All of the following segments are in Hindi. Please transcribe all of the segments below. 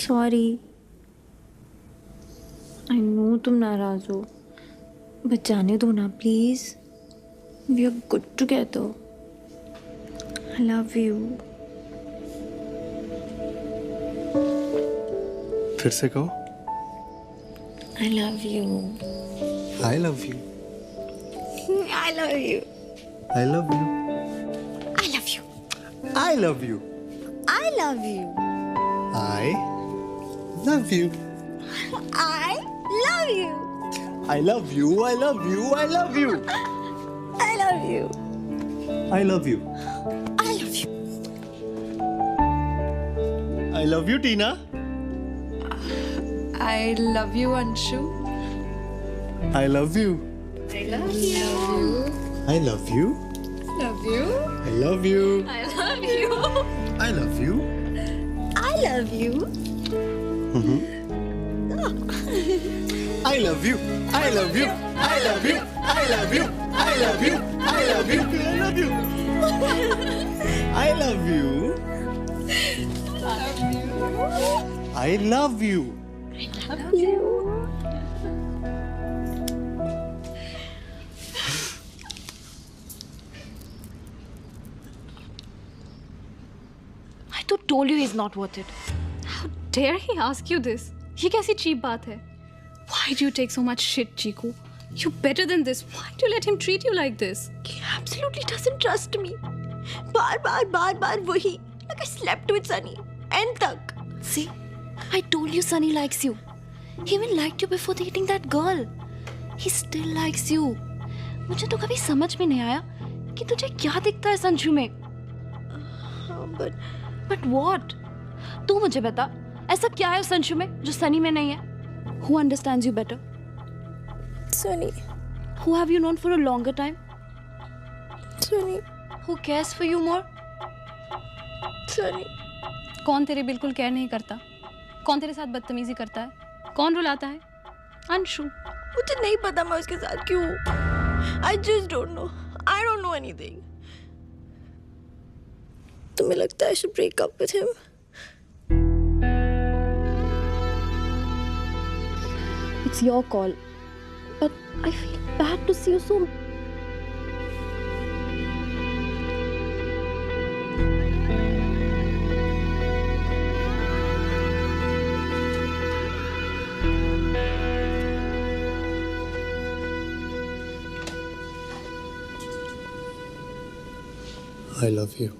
सॉरी। आई नो तुम नाराज हो, बट जाने दो ना please. We are good together. I love you. फिर से कहो। I love you. I love you. I love you. I love you. I love you. I love you. I love you. I love you. I love you. I love you. I love you. I love you. I love you. I love you. I love you. I love you, Tina. I love you, Anshu. I love you. I love you. I love you. Love you. I love you. I love you. I love you. I love you. I love you. I love you. I love you. I love you. I love you. I love you. I love you. I love you. I love you. Love you. I तो told you he's not worth it. How dare he ask you this? ये कैसी cheap बात है? Why do you take so much shit, Chiku? You're better than this. Why do you let him treat you like this? He absolutely doesn't trust me. बार वही. Like I slept with Sunny. End तक. See, I told you Sunny likes you. He even liked you before dating that girl. He still likes you. मुझे तो कभी समझ में नहीं आया कि तुझे क्या दिखता है संजू में. But what? तू मुझे बता, ऐसा क्या है उस संजू में जो सनी में नहीं है? Who understands you better? Sunny. Who have you known for a longer time? Sunny. Who cares for you more? Sunny. कौन तेरे बिल्कुल केयर नहीं करता? कौन तेरे साथ बदतमीजी करता है? कौन रुलाता है? अंशु। मुझे नहीं पता मैं उसके साथ क्यों हूँ. I just don't know. I don't know anything. तुम्हें लगता है I should break up with him? It's your call. But I feel bad to see you so. I love you.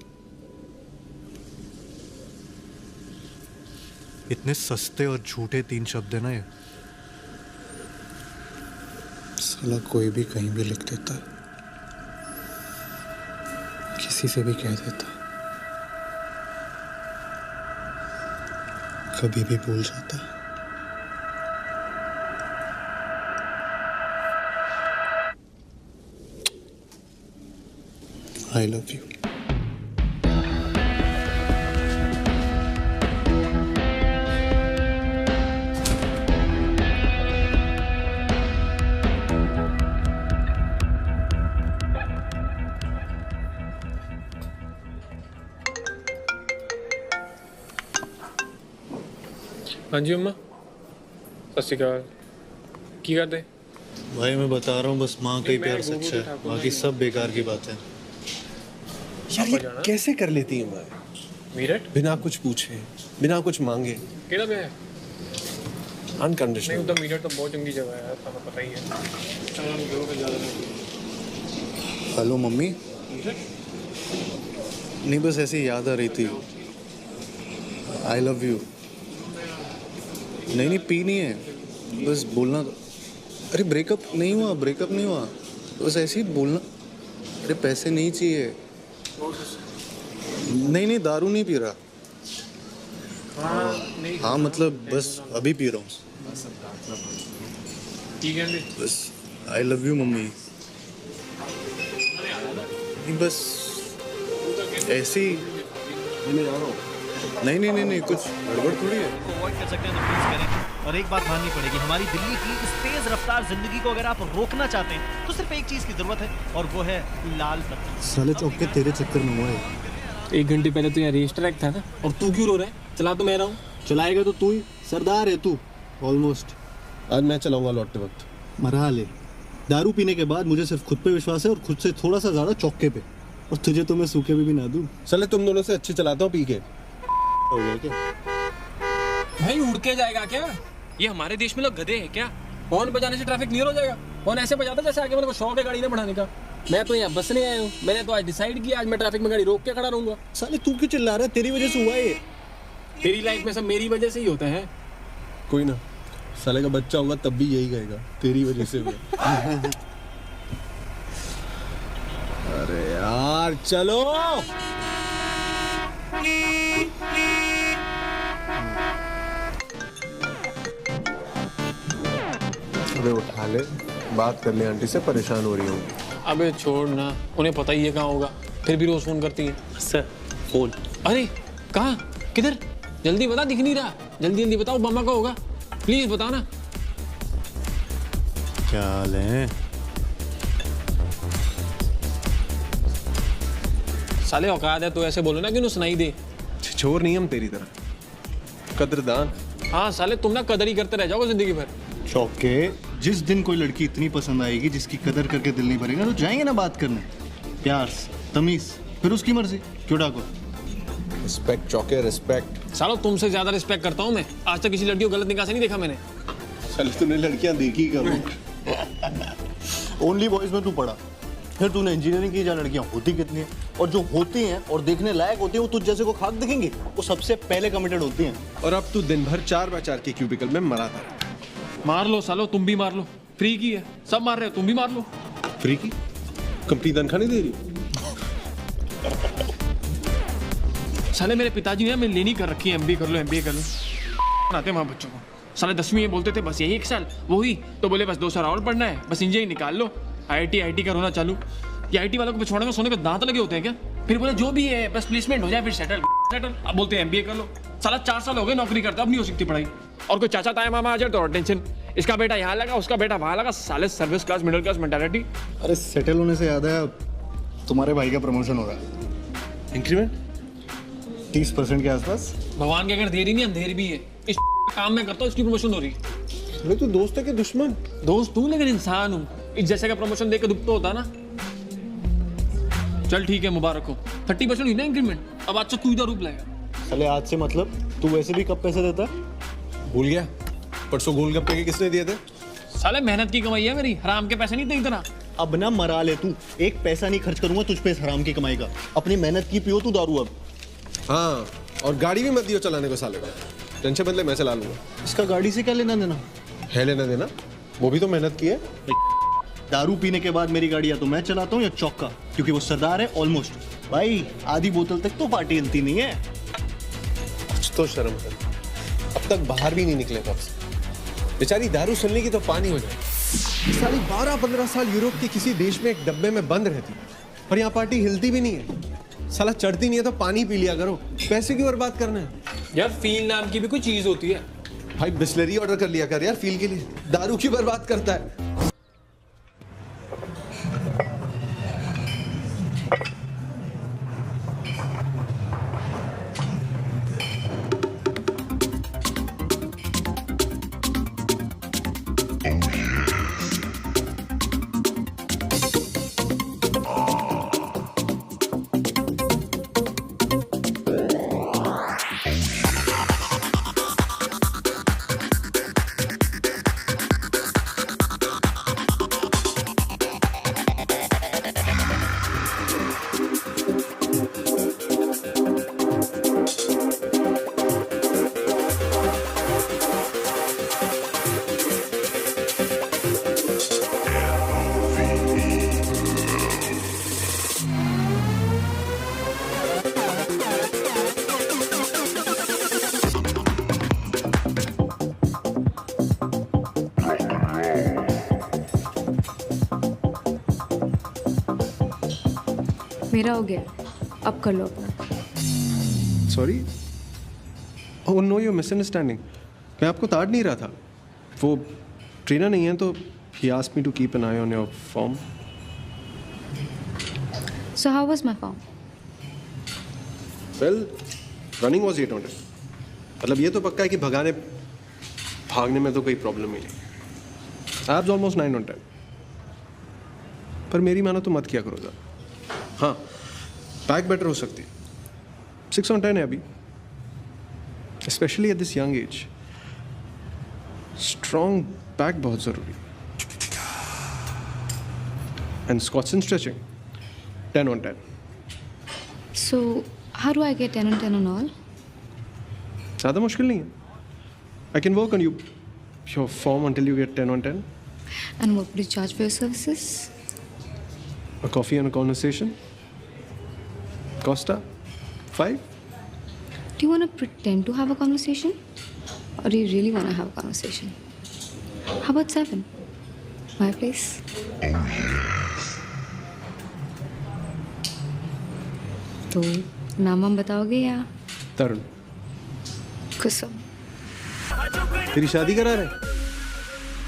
इतने सस्ते और झूठे 3 शब्द है ना ये. साला कोई भी कहीं भी लिख देता है, किसी से भी कह देता, कभी भी भूल जाता. I love you. हाँ जी अम्मा, सत श्री अकाल। की करते भाई मैं बता रहा हूँ, बस माँ का ही प्यार सच्चा है, बाकी सब बेकार की बात है. यार ये कैसे कर लेती है माँ? मीरठ बिना कुछ पूछे, बिना कुछ मांगे, केड़ा पे है? अनकंडीशनल. नहीं उधर मीरठ तो बहुत चंगी जगह है यार, तुम्हें पता ही है. Hello mummy. नहीं बस ऐसी याद आ रही थी. आई लव यू. नहीं पीनी है, बस बोलना. अरे ब्रेकअप नहीं हुआ, बस ऐसे ही बोलना. अरे पैसे नहीं चाहिए. नहीं दारू नहीं पी रहा. हाँ मतलब बस अभी पी रहा हूँ. ठीक है बस आई लव यू मम्मी. नहीं बस ऐसे ही. नहीं कुछ गड़बड़ थोड़ी है. अवॉइड कर सकते हैं तो प्लीज करें. और एक बात माननी पड़ेगी, हमारी दिल्ली की इस तेज रफ्तार जिंदगी को अगर आप रोकना चाहते हैं तो सिर्फ एक चीज की जरूरत है और वो है लाल बत्ती. साले चौक के तेरे चक्कर में हुआ है. 1 घंटे पहले तो यहाँ रेस ट्रैक था ना, और तू क्यों रो रहा है? चला तो मैं रहा हूँ. चलाएगा तो तू ही, सरदार है तू ऑलमोस्ट। आज मैं चलाऊंगा लौटते वक्त। मरा ले। दारू पीने के बाद मुझे सिर्फ खुद पे विश्वास है और खुद से थोड़ा सा ज्यादा चौके पे, और तुझे तो मैं सूखे भी ना दूं। साले तुम दोनों से अच्छे चलाता हूँ पी के। हो गया क्या? भाई उड़ के जाएगा क्या? ये हमारे देश में लोग गधे हैं क्या? हॉर्न बजाने से ट्रैफिक क्लियर हो जाएगा? हॉर्न ऐसे बजाता जैसे आगे मेरे को शौक है गाड़ी ना बढ़ाने का। मैं तो यहाँ बसने आया हूँ, मैंने तो आज डिसाइड किया आज मैं ट्रैफिक में गाड़ी रोक के खड़ा रहूंगा। साले तू क्यों चिल्ला रहा है? तेरी वजह से हुआ ये। तेरी लाइफ में सब मेरी वजह से ही होता है। कोई ना, साले का बच्चा होगा तब भी यही कहेगा तेरी वजह से हुआ। अरे यार चलो। अबे उठा ले, बात कर ले, आंटी से परेशान हो रही हूँ। अबे छोड़ ना, उन्हें पता ही है कहाँ होगा, फिर भी रोज फोन करती है। Sir phone. अरे कहाँ, किधर? जल्दी बता, दिख नहीं रहा। जल्दी जल्दी बताओ, मामा का होगा, प्लीज बताओ ना। क्या हाल है? साले औकात है तो ऐसे बोलो ना कि उन्हें सुनाई दे। छोर नहीं हम तेरी तरह, कदरदान। हाँ साले तुम ना कदर ही करते रह जाओगे जिंदगी भर। चौके, जिस दिन कोई लड़की इतनी पसंद आएगी जिसकी कदर करके दिल नहीं भरेगा तो जाएंगे ना बात करने, प्यार से, तमीज, फिर उसकी मर्जी। क्यों डाको? रिस्पेक्ट चौके, रिस्पेक्ट। सालो तुमसे ज्यादा रिस्पेक्ट करता हूँ मैं। आज तक किसी लड़की को गलत निगाह से नहीं देखा मैंने। साले तूने लड़कियां देखी कब? ओनली बॉयज में तू पढ़ा, फिर तूने इंजीनियरिंग की, जहाँ लड़कियां होती कितनी हैं, और जो होती हैं और देखने लायक होती हैं वो तुझ जैसे को खाक दिखेंगी, वो सबसे पहले कमिटेड होती हैं। और अब तू दिन भर 4x4 के क्यूबिकल में मराता रहा। मार लो सालो, तुम भी मार लो, फ्री की है, सब मार रहे हो, तुम भी मार लो। फ्री की? कंपनी तनख्वाह नहीं दे रही? साले मेरे पिताजी ने मैं लेनी कर रखी है, एमबीए कर लो, एमबीए कर लो। बनाते वहाँ बच्चों को। साले 10वीं में बोलते थे बस यही 1 साल, वो ही तो बोले बस 2 साल और पढ़ना है, बस इंजीनियरिंग निकाल लो। आईआईटी का रोना चालू। ये आईटी वालों को पिछवाड़े में सोने के दांत लगे होते हैं क्या? फिर बोले जो भी है बस प्लेसमेंट हो जाए फिर सेटल। अब बोलते हैं एमबीए कर लो। साला 4 साल हो गए नौकरी करता, अब नहीं हो सकती पढ़ाई। और कोई चाचा ताया मामा आ जाए तो टेंशन, इसका बेटा यहाँ लगा, उसका बेटा वहाँ लगा। साले service class middle class mentality. अरे सेटल होने से याद है, तुम्हारे भाई का प्रमोशन हो रहा है। इंक्रीमेंट 30% के आसपास। भगवान के अगर देरी नहीं अंधेर भी है। इस काम में करता हूँ, इसकी प्रमोशन हो रही है। मैं तो दोस्त है कि दुश्मन? दोस्त तू, लेकिन इंसान हूँ। इस जैसे का प्रमोशन देकर दुख तो होता ना। चल ठीक है, मुबारक हो। 30% हुई ना इंक्रीमेंट। अब आज से तू इधर रूप लाएगा। चले आज से मतलब तू वैसे भी कब पैसे देता है? भूल गया? परसों गोलगप्पे के किसने दिए थे? साले मेहनत की कमाई है मेरी, हराम के पैसे नहीं थे इतना। अब ना मरा ले तू, एक पैसा नहीं खर्च करूंगा तुझ पे इस हराम की कमाई का। अपनी मेहनत की पियो तू दारू अब। हाँ, और गाड़ी भी मत दियो चलाने को साले को। टेंशन बदले मैं चला लूंगा। इसका गाड़ी से क्या लेना देना है? लेना देना, वो भी तो मेहनत की है। दारू पीने के बाद मेरी गाड़ी या तो मैं चलाता हूँ या चौका, क्योंकि वो सरदार है ऑलमोस्ट। भाई आधी बोतल तक तो पार्टी हिलती नहीं है। कुछ तो शर्म कर, अब तक बाहर भी नहीं निकले कब से। बेचारी दारू सुनने की तो पानी हो जाए। साली 12-15 साल यूरोप के किसी देश में एक डब्बे में बंद रहती और यहाँ पार्टी हिलती भी नहीं है। साला चढ़ती नहीं है तो पानी पी लिया करो, पैसे क्यों बर्बाद करना है? यार फील नाम की भी कोई चीज होती है। भाई बिस्लरी ऑर्डर कर लिया कर यार फील के लिए, दारू क्यों बर्बाद करता है? मेरा हो गया, अब कर लो अपना। Sorry, oh no, you misunderstanding. मैं आपको ताड़ नहीं रहा था, वो ट्रेनर नहीं है तो he asked me to keep an eye on your form. So how was my form? Well, running was 800. मतलब ये तो पक्का है कि भागने में तो कोई प्रॉब्लम ही नहीं। Abs almost 9 on 10। पर मेरी मानो तो मत किया करो ज़्यादा। हाँ, बैक बेटर हो सकती है। 6 on 10 है अभी, specially at this young age. Strong back बहुत ज़रूरी है। And squats and stretching 10 on 10। So, how do I get 10 on 10 on all? ज़्यादा मुश्किल नहीं है। I can work on your form until you get 10 on 10. And what would you charge for your services? A coffee and a conversation. Costa 5. Do you want to pretend to have a conversation? Or do you really want to have a conversation? How about 7? My place? तो नाम हम बताओगे या तरुण, कुसुम? तेरी शादी करा रहे?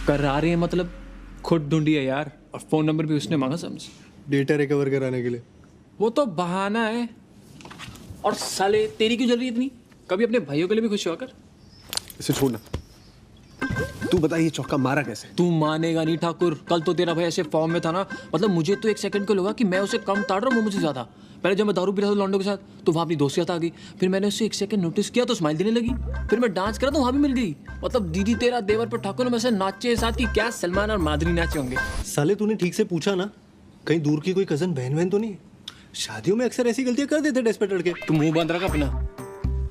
करा रहे हैं मतलब खुद ढूंढी है यार, और फोन नंबर भी उसने मांगा समझ। डेटा रिकवर कराने के लिए। वो तो बहाना है। और साले तेरी क्यों जल रही है इतनी? कभी अपने भाइयों के लिए भी खुश हुआ कर। इसे छोड़ना। तू बता ये चौका मारा कैसे? तू मानेगा नहीं ठाकुर, कल तो तेरा भाई ऐसे फॉर्म में था ना, मतलब मुझे तो 1 सेकंड को लगा कि मैं उसे कम ताड़ रहा हूँ, वो मुझे ज्यादा। पहले जब मैं दारू पी रहा था लॉन्डो के साथ तो वहाँ अपनी दोस्तियाँ आ गई, फिर मैंने उससे 1 सेकंड नोटिस किया तो स्माइल देने लगी, फिर मैं डांस करा तो वहाँ भी मिल गई। मतलब दीदी तेरा देवर पर ठाकुर में से नाचे साथ की क्या सलमान और माधुरी नाचे होंगे। साले तूने ठीक से पूछा ना, कहीं दूर की कोई कजन बहन तो नहीं है? शादियों में अक्सर ऐसी गलतियां कर देते डेस्परेट लड़के। तू मुंह बंद रखा अपना।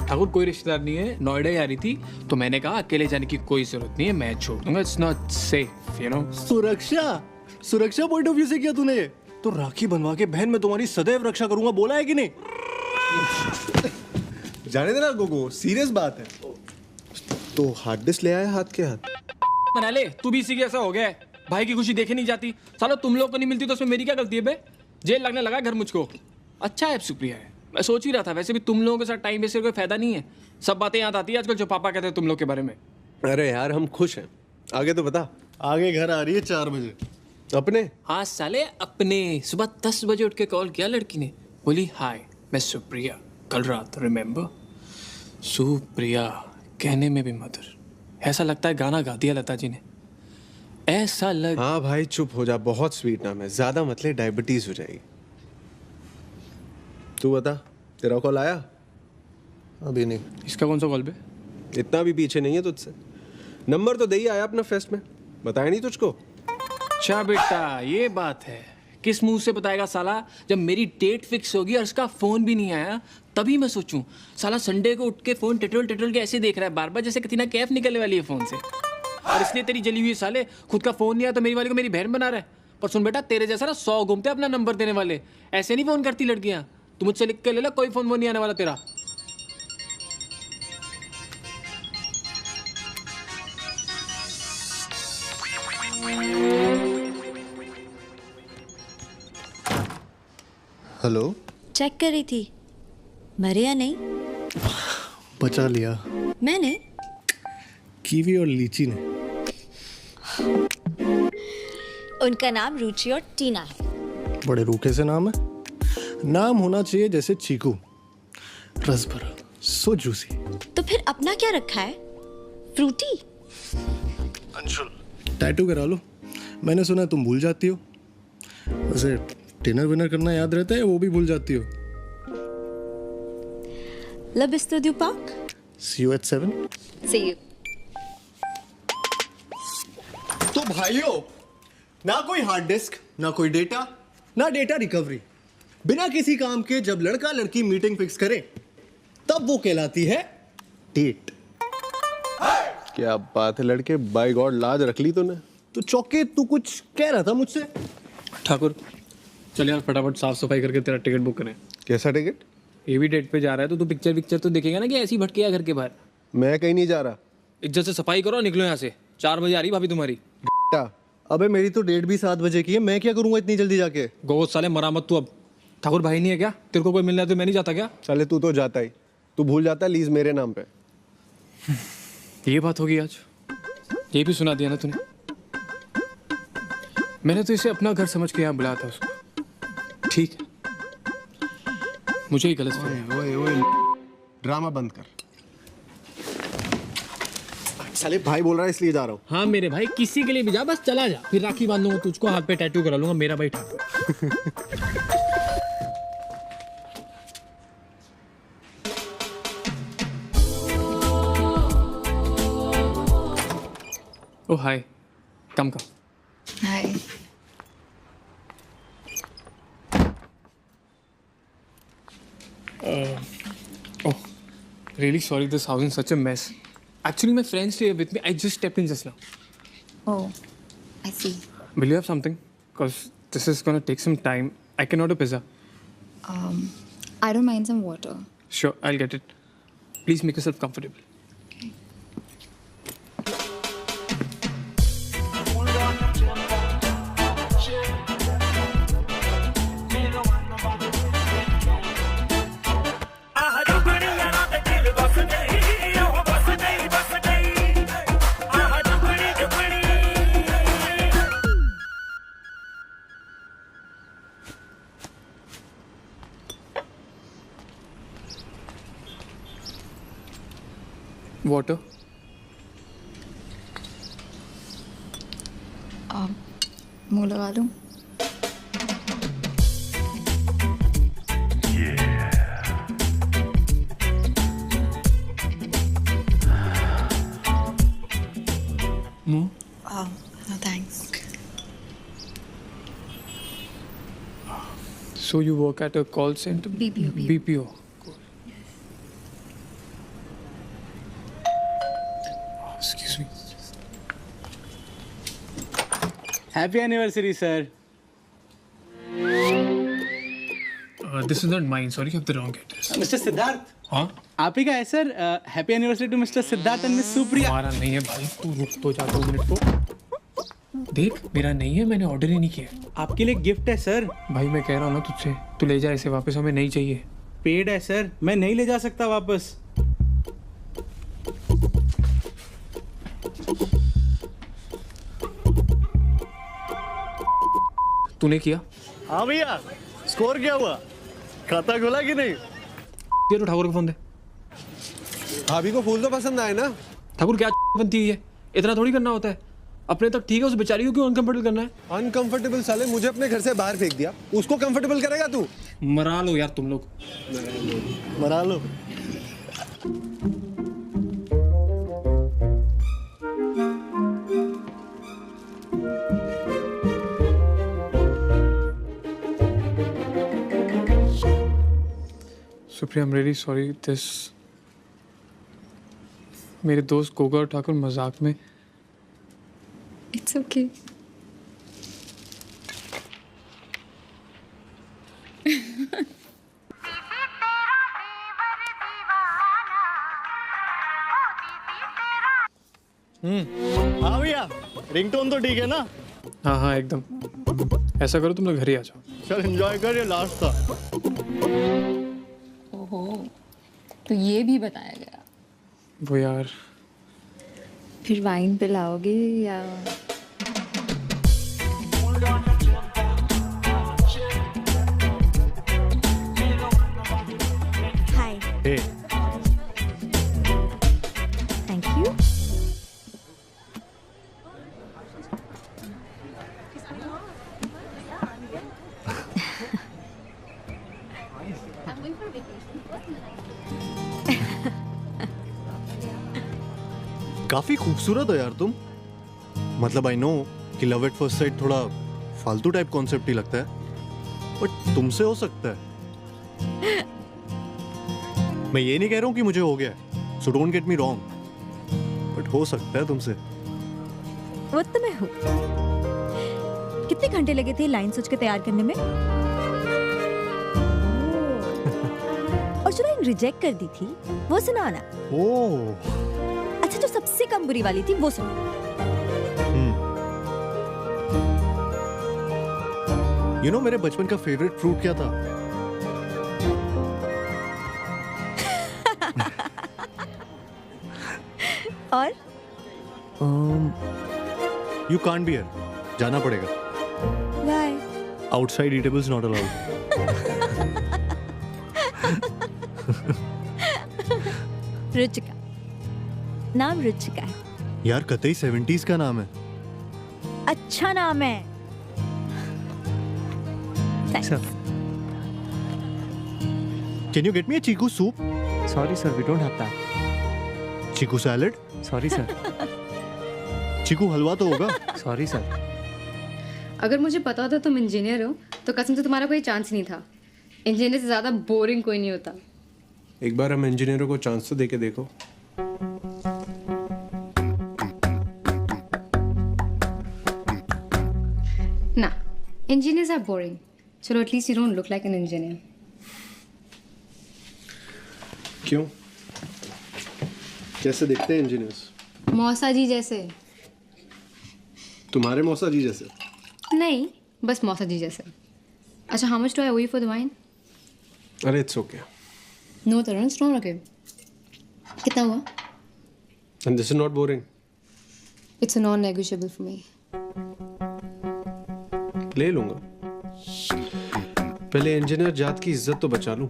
ठाकुर कोई रिश्तेदार नहीं है, नोएडा ही आ रही थी तो मैंने कहा अकेले जाने की कोई जरूरत नहीं है, मैं छोड़ दूंगा, it's not safe you know. सुरक्षा पॉइंट ऑफ व्यू से किया तूने ये? तो राखी बनवा के बहन मैं तुम्हारी सदैव रक्षा करूंगा बोला है कि नहीं? जाने देना गोगो, सीरियस बात है। तो हार्ड डिस्क ले आया हाथ के हाथ। बना ले, तू भी इसी के ऐसा हो गया है। भाई की खुशी देखे नहीं जाती, सालो तुम लोग को नहीं मिलती तो उसमें मेरी क्या गलती है बे? जेल लगने लगा घर मुझको। अच्छा है सुप्रिया है, मैं सोच ही रहा था वैसे भी तुम लोगों के साथ टाइम वेस्ट करके कोई फायदा नहीं है। सब बातें याद आती है आजकल जो पापा कहते हैं तुम लोग के बारे में। अरे यार हम खुश हैं, आगे तो बता। आगे घर आ रही है 4 बजे। अपने? हाँ साले अपने। सुबह 10 बजे उठ के कॉल किया लड़की ने, बोली हाय मैं सुप्रिया, कल रात रिमेम्बर। सुप्रिया कहने में भी मधुर, ऐसा लगता है गाना गा दिया लता जी ने। ऐसा लग। हाँ भाई चुप हो जा, बहुत स्वीट नाम है, ज्यादा मत ले, डायबिटीज हो जाएगी। तू बता, तेरा कॉल आया? अभी नहीं। इसका कौन सा कॉल बे? इतना भी पीछे नहीं है तुझसे। नंबर तो दे ही आया अपना फेस्ट में, बताया नहीं तुझको? अच्छा बेटा ये बात है, किस मुंह से बताएगा साला? जब मेरी डेट फिक्स होगी और उसका फोन भी नहीं आया तभी मैं सोचूं। साला संडे को उठ के फोन टिटल के ऐसे देख रहा है बार बार जैसे कतीना कैफ निकलने वाली है फोन से। और इसलिए तेरी जली हुई साले, खुद का फोन नहीं आया तो मेरी वाली को मेरी बहन बना रहा है। पर सुन बेटा, तेरे जैसा ना 100 घूमते अपना नंबर देने वाले, ऐसे नहीं फोन करती लड़कियां। तू मुझसे लिख के ले ला, कोई फोन वो नहीं आने वाला तेरा। हेलो, चेक कर रही थी, मरे या नहीं? बचा लिया मैंने? कीवी और लीची ने। उनका नाम रुचि और टीना है। बड़े रूखे से नाम है। नाम होना चाहिए जैसे चीकू, रस भरा, सो जूसी। तो फिर अपना क्या रखा है? फ्रूटी? अंशुल, टैटू करा लो। मैंने सुना तुम भूल जाती हो। वैसे डिनर विनर करना याद रहता है, वो भी भूल जाती हो। लब studio park. See you at 7. See you. तो भाइयों, ना कोई हार्ड डिस्क, ना कोई डेटा, ना डेटा रिकवरी, बिना किसी काम के जब लड़का लड़की मीटिंग फिक्स करे तब वो कहलाती है डेट। क्या बात है लड़के, बाय गॉड लाज रख ली तूने। तो चौके तू कुछ कह रहा था मुझसे? ठाकुर चल यार फटाफट साफ सफाई करके तेरा टिकट बुक करें। कैसा टिकट? ये भी डेट पे जा रहा है तो तू पिक्चर तो देखेगा ना कि ऐसी भटके या घर के बाहर। मैं कहीं नहीं जा रहा। इज्जत से सफाई करो, निकलो यहाँ से। 4 बजे आ रही भाभी तुम्हारी। अबे मेरी तो डेट भी 7 बजे की है, मैं क्या करूंगा इतनी जल्दी जाके? गोद साले मरामत तू अब। ठाकुर भाई नहीं है क्या? तेरे को कोई मिलना है तो मैं नहीं जाता क्या? चले तू तो जाता ही, तू भूल जाता लीज मेरे नाम पे। ये बात होगी आज, ये भी सुना दिया ना तूने। मैंने तो इसे अपना घर समझ के यहाँ बुलाया था उसको। ठीक है, मुझे ही गलत फहमी। ओए ड्रामा बंद कर। साले भाई बोल रहा है इसलिए जा रहा हूँ। हाँ मेरे भाई, किसी के लिए भी जा, बस चला जा, फिर राखी बांधूंगा तुझको, हाथ पे टैटू करा लूंगा मेरा भाई ठाकुर। ओ हाय, कम हाय। Oh, really sorry, this house is such a mess. Actually, my friends stay with me. I just stepped in just now. Oh, I see. Will you have something? Because this is gonna take some time. I can order pizza. I don't mind some water. Sure, I'll get it. Please make yourself comfortable. Okay. Water. मुंह लगा दूं? No. No thanks. So you work at a call center? BPO. BPO. Excuse me. Happy anniversary, sir. This is not mine. Sorry, you have the wrong address. Mr. Siddharth. हाँ? आप ही का है sir. Happy anniversary to mister Siddharth and miss Supriya. हमारा नहीं है भाई, तू रुक तो जा 2 मिनट को. देख, मेरा नहीं है, मैंने ऑर्डर ही नहीं किया. आपके लिए गिफ्ट है सर. भाई मैं कह रहा हूँ ना तुझसे, तू ले जा इसे वापस, हमें नहीं चाहिए. पेड है सर, मैं नहीं ले जा सकता वापस. तूने किया? हाँ भैया, स्कोर क्या हुआ? खाता खुला कि नहीं? ये तो ठाकुर का फोन दे. भाभी को फूल तो पसंद आए ना. ठाकुर क्या बनती है, इतना थोड़ी करना होता है. अपने तक ठीक है, उस बेचारी को क्यों अनकंफर्टेबल करना है? अनकंफर्टेबल साले, मुझे अपने घर से बाहर फेंक दिया, उसको कंफर्टेबल करेगा तू? मरा लो यार तुम लोग. मरा लो. Supriya, I am really sorry. This मेरे दोस्त गोगा और ठाकुर मजाक में. It's okay. हाँ भैया, रिंगटोन तो ठीक है ना? हाँ हाँ एकदम. ऐसा करो तुम लोग घर ही आ जाओ. चल एंजॉय कर, ये लास्ट था. ओहो, तो ये भी बताया गया. वो यार, फिर वाइन पिलाओगे या? हाय. हे, थैंक यू. काफी खूबसूरत हो यार तुम. मतलब आई नो कि लव एट फर्स्ट साइट थोड़ा फालतू टाइप कॉन्सेप्ट ही लगता है, बट तुमसे हो सकता है. मैं ये नहीं कह रहा हूँ कि मुझे हो गया, so don't get me wrong, but हो सकता है तुमसे. वो तो मैं हूँ. कितने घंटे लगे थे लाइन सोच के तैयार करने में? और जो लाइन रिजेक्ट कर दी थी वो सुनाना. ओह, अच्छा, जो सबसे कम बुरी वाली थी वो सुना. यू नो मेरे बचपन का फेवरेट फ्रूट क्या था? और यू कांट बी हियर, जाना पड़ेगा. Bye. Outside eatables not allowed. Ruchika. नाम रुचिका है. यार कतई 70s का नाम है। अच्छा नाम है। Thanks. Can you get me a Chiku soup? Sorry sir, we don't have that. Chiku salad? Sorry sir. चीकू हलवा तो होगा। Sorry sir. अगर मुझे पता होता तुम इंजीनियर हो तो कसम से तुम्हारा कोई चांस नहीं था। इंजीनियर से ज़्यादा बोरिंग कोई नहीं होता। एक बार हम इंजीनियरों को चांस तो दे के देखो। ना, इंजीनियर्स आर बोरिंग। चलो at least you don't look like an engineer. क्यों? कैसे दिखते हैं इंजीनियर्स? मौसा जी जैसे। तुम्हारे मौसा जी जैसे? नहीं, बस मौसा जी जैसे। अच्छा, how much do I owe you for the wine? अरे it's okay. No Tarun, strong रखे। कितना हुआ? And this is not boring. It's non negotiable for me. ले लूंगा। पहले इंजीनियर जात की इज्जत तो बचा लूं।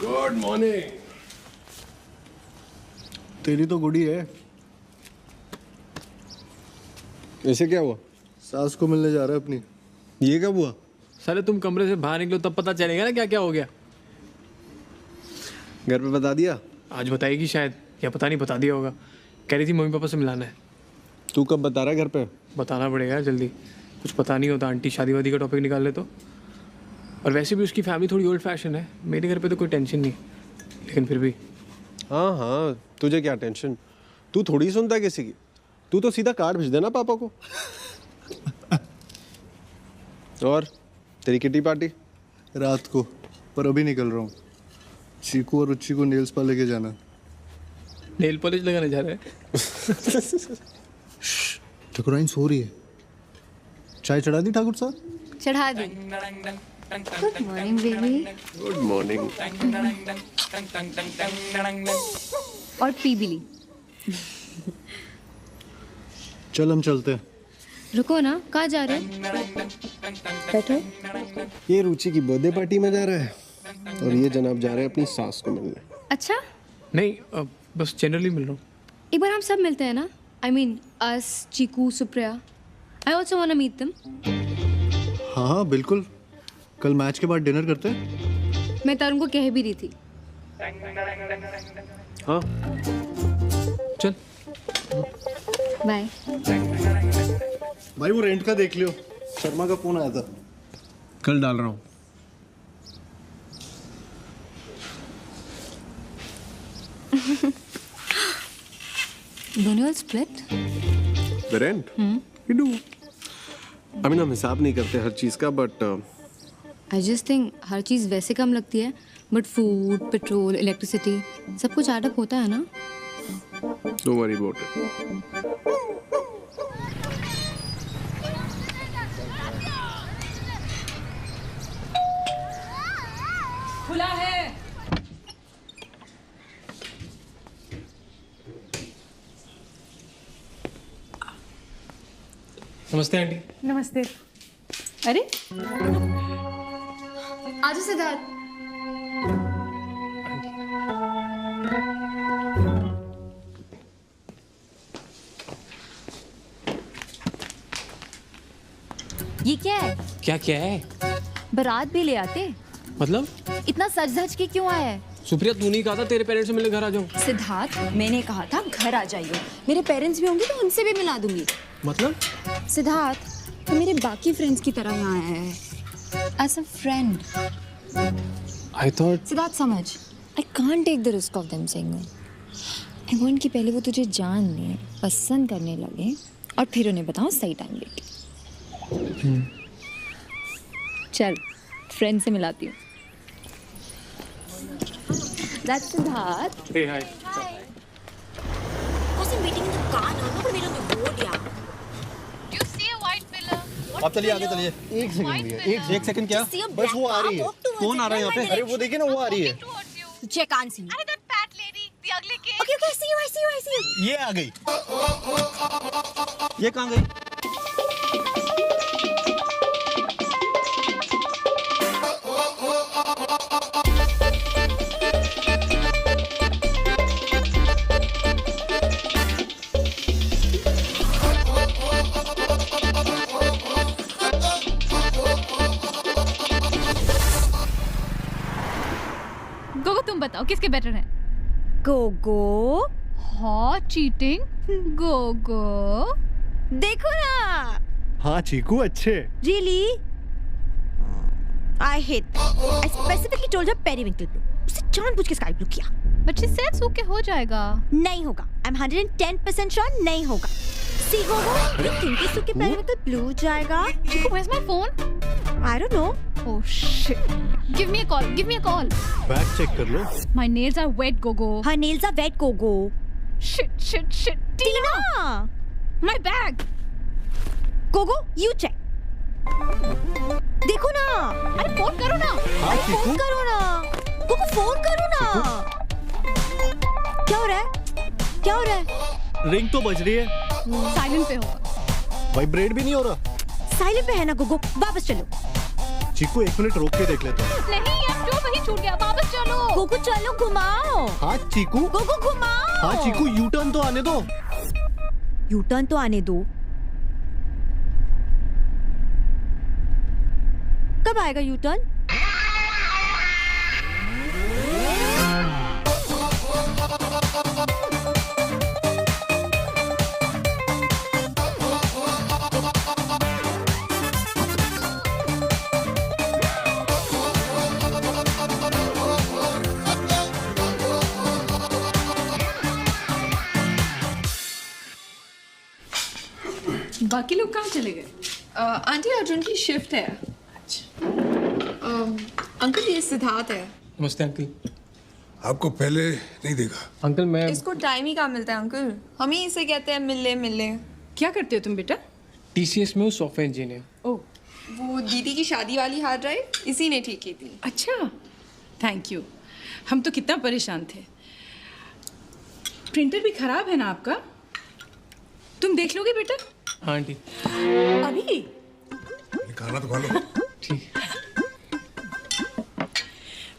Good morning. तेरी तो गुड़ी है। ऐसे क्या हुआ? सास को मिलने जा रहा है अपनी। ये कब हुआ? साले तुम कमरे से बाहर निकलो तब पता चलेगा ना क्या क्या हो गया। घर पे बता दिया? आज बताएगी शायद, या पता नहीं बता दिया होगा। कह रही थी मम्मी पापा से मिलाना है। तू कब बता रहा है घर पे? बताना पड़ेगा यार जल्दी, कुछ पता नहीं होता। आंटी शादी वादी का टॉपिक निकाल ले तो। और वैसे भी उसकी फैमिली थोड़ी ओल्ड फैशन है। मेरे घर पे तो कोई टेंशन नहीं, लेकिन फिर भी। हाँ हाँ, तुझे क्या टेंशन? तू थोड़ी सुनता है किसी की। तू तो सीधा कार्ड भेज देना पापा को। और तेरी किटी पार्टी? रात को, पर अभी निकल रहा हूँ। चीकू और रुचि को नेल्स पर लेके जाना। नेल पॉलिश लगाने जा रहे हैं। ठकुराइन सो रही है। चाय चढ़ा दी ठाकुर साहब? चढ़ा दी। Good morning baby. Good morning. और पी भी ली। चल हम चलते हैं। रुको ना, कहाँ जा रहे हैं? बैठो। ये रुचि की बर्थडे पार्टी में जा रहा है और ये जनाब जा रहे हैं अपनी सास को मिलने। अच्छा, नहीं बस जनरली मिल रहा हूँ। एक बार हम सब मिलते हैं ना। I mean us, Chiku, Supriya. I also want to meet them. हाँ हाँ बिल्कुल, कल मैच के बाद डिनर करते हैं। मैं तरुण को कह भी रही थी। हाँ चल बाय। भाई वो रेंट का देख लियो, शर्मा का फोन आया था। कल डाल रहा हूँ। Don't you all split? The rent? We do. I mean, हम हिसाब नहीं करते हर चीज का, बट I just think हर चीज़ वैसे कम लगती है, बट फूड, पेट्रोल, इलेक्ट्रिसिटी सब कुछ एड अप होता है ना। don't worry about it. खुला है। नमस्ते आंटी। नमस्ते। अरे आजा सिद्धार्थ। ये क्या है? क्या क्या है? बारात भी ले आते। मतलब इतना सज धज के क्यों आया है? सुप्रिया तू नहीं कहा था तेरे पेरेंट्स से मिलने घर आ जाऊँ? सिद्धार्थ, मैंने कहा था घर आ जाइए। मेरे पेरेंट्स भी होंगे तो उनसे भी मिला दूंगी। मतलब सिद्धार्थ, तो मेरे बाकी फ्रेंड्स की तरह यहाँ आया है as a friend. I thought. Siddharth समझ, I can't take the risk of them saying no. I want कि पहले वो तुझे जान लें, पसंद करने लगे और फिर उन्हें बताओ सही टाइम लेके। चल फ्रेंड से मिलाती हूँ। That's Siddharth. Hey hi. wasn't waiting in the car now, but we don't board, yeah. Do you see a white pillar? आप चलिए आगे चलिए। एक सेकंड भैया, एक सेकंड क्या? बस वो आ रही है। कौन आ रहा है यहाँ पे? अरे वो देखिए ना, वो आ रही है। Check can't see. That fat lady, the ugly kid. Okay, okay, I see you, I see you, I see you. ये आ गई। ये कहाँ गई? गोगो तुम बताओ किसके बेटर हैं? Gogo, hot cheating Gogo. देखो ना। हाँ चीकू अच्छे। Really? I hate that. I specifically told her periwinkle blue. उसे जानबूझ के स्काई ब्लू किया। But she said सूखे हो जाएगा। नहीं होगा। I'm 110% sure नहीं होगा। See गोगो, you think इस सूखे periwinkle blue जाएगा? Chico, where's my phone? I don't know. Oh shit. Give me a call. Give me a call. Bag check कर लो। My nails are wet, Gogo. Her nails are wet, Gogo. Shit. Tina! My bag. Gogo, you check. देखो ना। अरे फोन करो ना। हाँ फोन चीकू। करो ना। गोगो फोन करो ना। क्या हो रहा है? क्या हो रहा है? रिंग तो बज रही है। साइलेंट पे होगा। वाइब्रेट भी नहीं हो रहा। साइलेंट पे है ना गोगो, वापस चलो। चीकू 1 मिनट रोक के देख लेते हैं। नहीं यार, जो वही छूट गया, वापस चलो। गोगो चलो घुमाओ। हाँ चीकू। गोगो घुमाओ। हाँ चीकू, यू टर्न तो आने दो। यू टर्न तो आने दो। कब आएगा यू टर्न? बाकी लोग कहाँ चले गए? आंटी अर्जुन की शिफ्ट है। अंकल ये सिद्धार्थ है। नमस्ते अंकल। आपको पहले नहीं देखा। अंकल मैं इसको टाइम ही कहाँ मिलता है अंकल, हम ही इसे कहते हैं मिल ले। क्या करते हो तुम बेटा? TCS में हूँ, सॉफ्टवेयर इंजीनियर। ओह, वो दीदी की शादी वाली हार्ड ड्राइव इसी ने ठीक की थी। अच्छा, थैंक यू। हम तो कितना परेशान थे। प्रिंटर भी खराब है ना आपका? तुम देख लोगे बेटा? हाँ आंटी। अभी खाना तो खा लो। ठीक।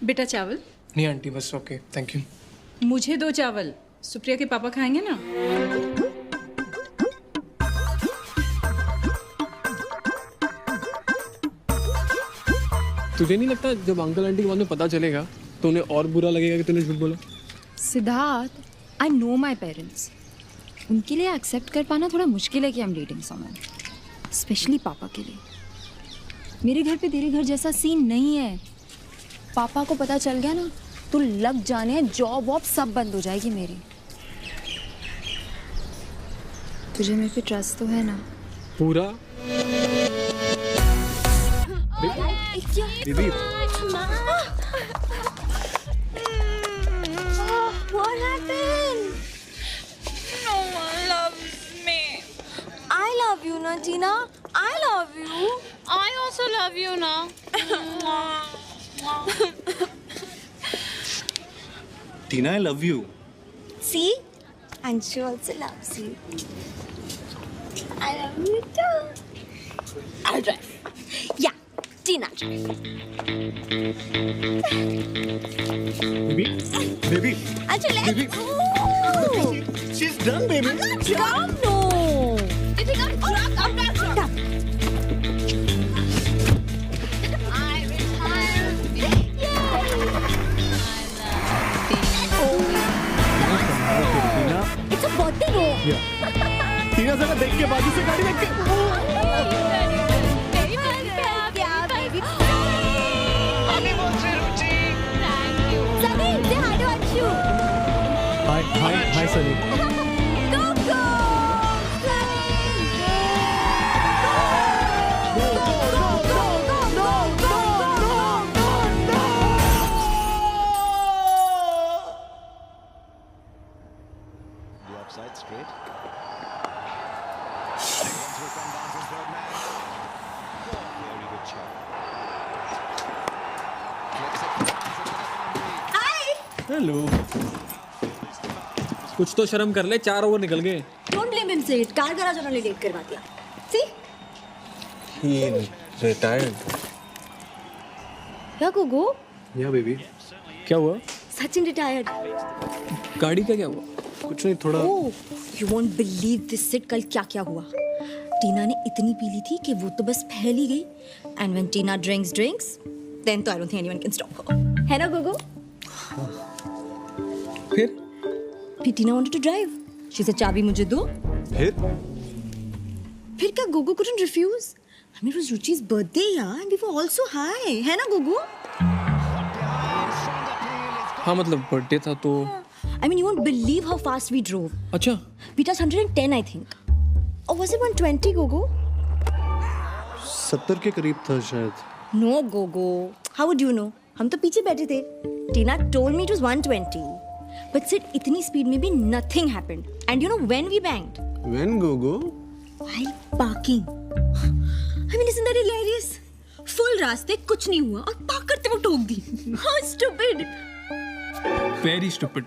बेटा चावल? नहीं आंटी, बस ओके, थैंक यू। मुझे 2 चावल, सुप्रिया के पापा खाएंगे ना? तुझे नहीं लगता जब अंकल आंटी के बाद में पता चलेगा तो उन्हें और बुरा लगेगा कि तूने झूठ बोला? Siddharth, I know my parents. उनके लिए एक्सेप्ट कर पाना थोड़ा मुश्किल है कि I am dating someone, specially पापा के लिए। मेरे घर पे तेरे घर जैसा सीन नहीं है। पापा को पता चल गया ना तो लग जाने जॉब वॉब सब बंद हो जाएगी मेरी। तुझे मेरे पे ट्रस्ट तो है ना? पूरा। दीदी What happened? No one loves me. I love you, na Tina. I love you. I also love you now. Tina, I love you. See? And she also loves you. I love you too. I'll drive. Yeah, Tina drive. Baby. Achha, let's Baby. go. She's done, baby. Drop, no. Did he got drunk? I'm not drunk. I retired. It's a birthday roll. टीना जरा देख के, बाजू से गाड़ी देख के। Yeah, baby. Sunny, say hi to Anshu. Hi, Sunny. Go, go. Hello. कुछ तो शर्म कर ले, 4 ओवर निकल गए। डोंट ब्लेम हिम सेठ, कार गैराज उन्होंने लेट करवा दिया। सी ही रिटायर्ड। या गुगु, या बेबी। क्या हुआ? सचिन रिटायर्ड। गाड़ी का क्या हुआ? कुछ नहीं, थोड़ा। ओह, यू वोंट बिलीव दिस सेठ, कल क्या क्या हुआ। टीना ने इतनी पी ली थी कि वो तो बस फैल ही गई। And when Tina drinks then तो I don't think anyone can stop her. है ना गुगु? फिर Tina wanted to drive. She said चाबी मुझे दो। फिर क्या गुगु couldn't refuse? I mean, it was Ruchi's birthday, yeah, and we were also high. है ना गुगु? हाँ मतलब बर्थडे था तो। I mean, you won't believe how fast we drove. अच्छा। We touched 110, I think. Or was it 120, गुगु? 70 के करीब था शायद। No, गुगु. How would you know? हम तो पीछे बैठे थे। Tina told me it was 120. But Sid, इतनी speed में भी nothing happened. And you know when we banged? When, Gogo? While parking. I mean, isn't that hilarious? Full रास्ते कुछ नहीं हुआ और पार्क करते वक्त ठोक दी। How stupid! Very stupid.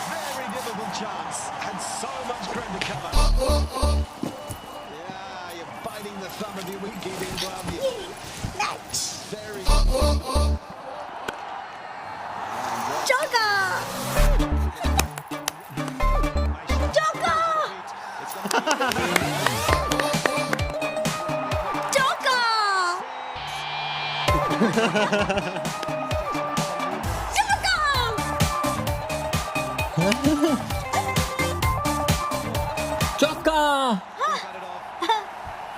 Very difficult chance and so much ground to cover. Yeah, you're biting the thumb of your wicket-keeping glove. Very. Chauka! Chauka! Chauka! चौका!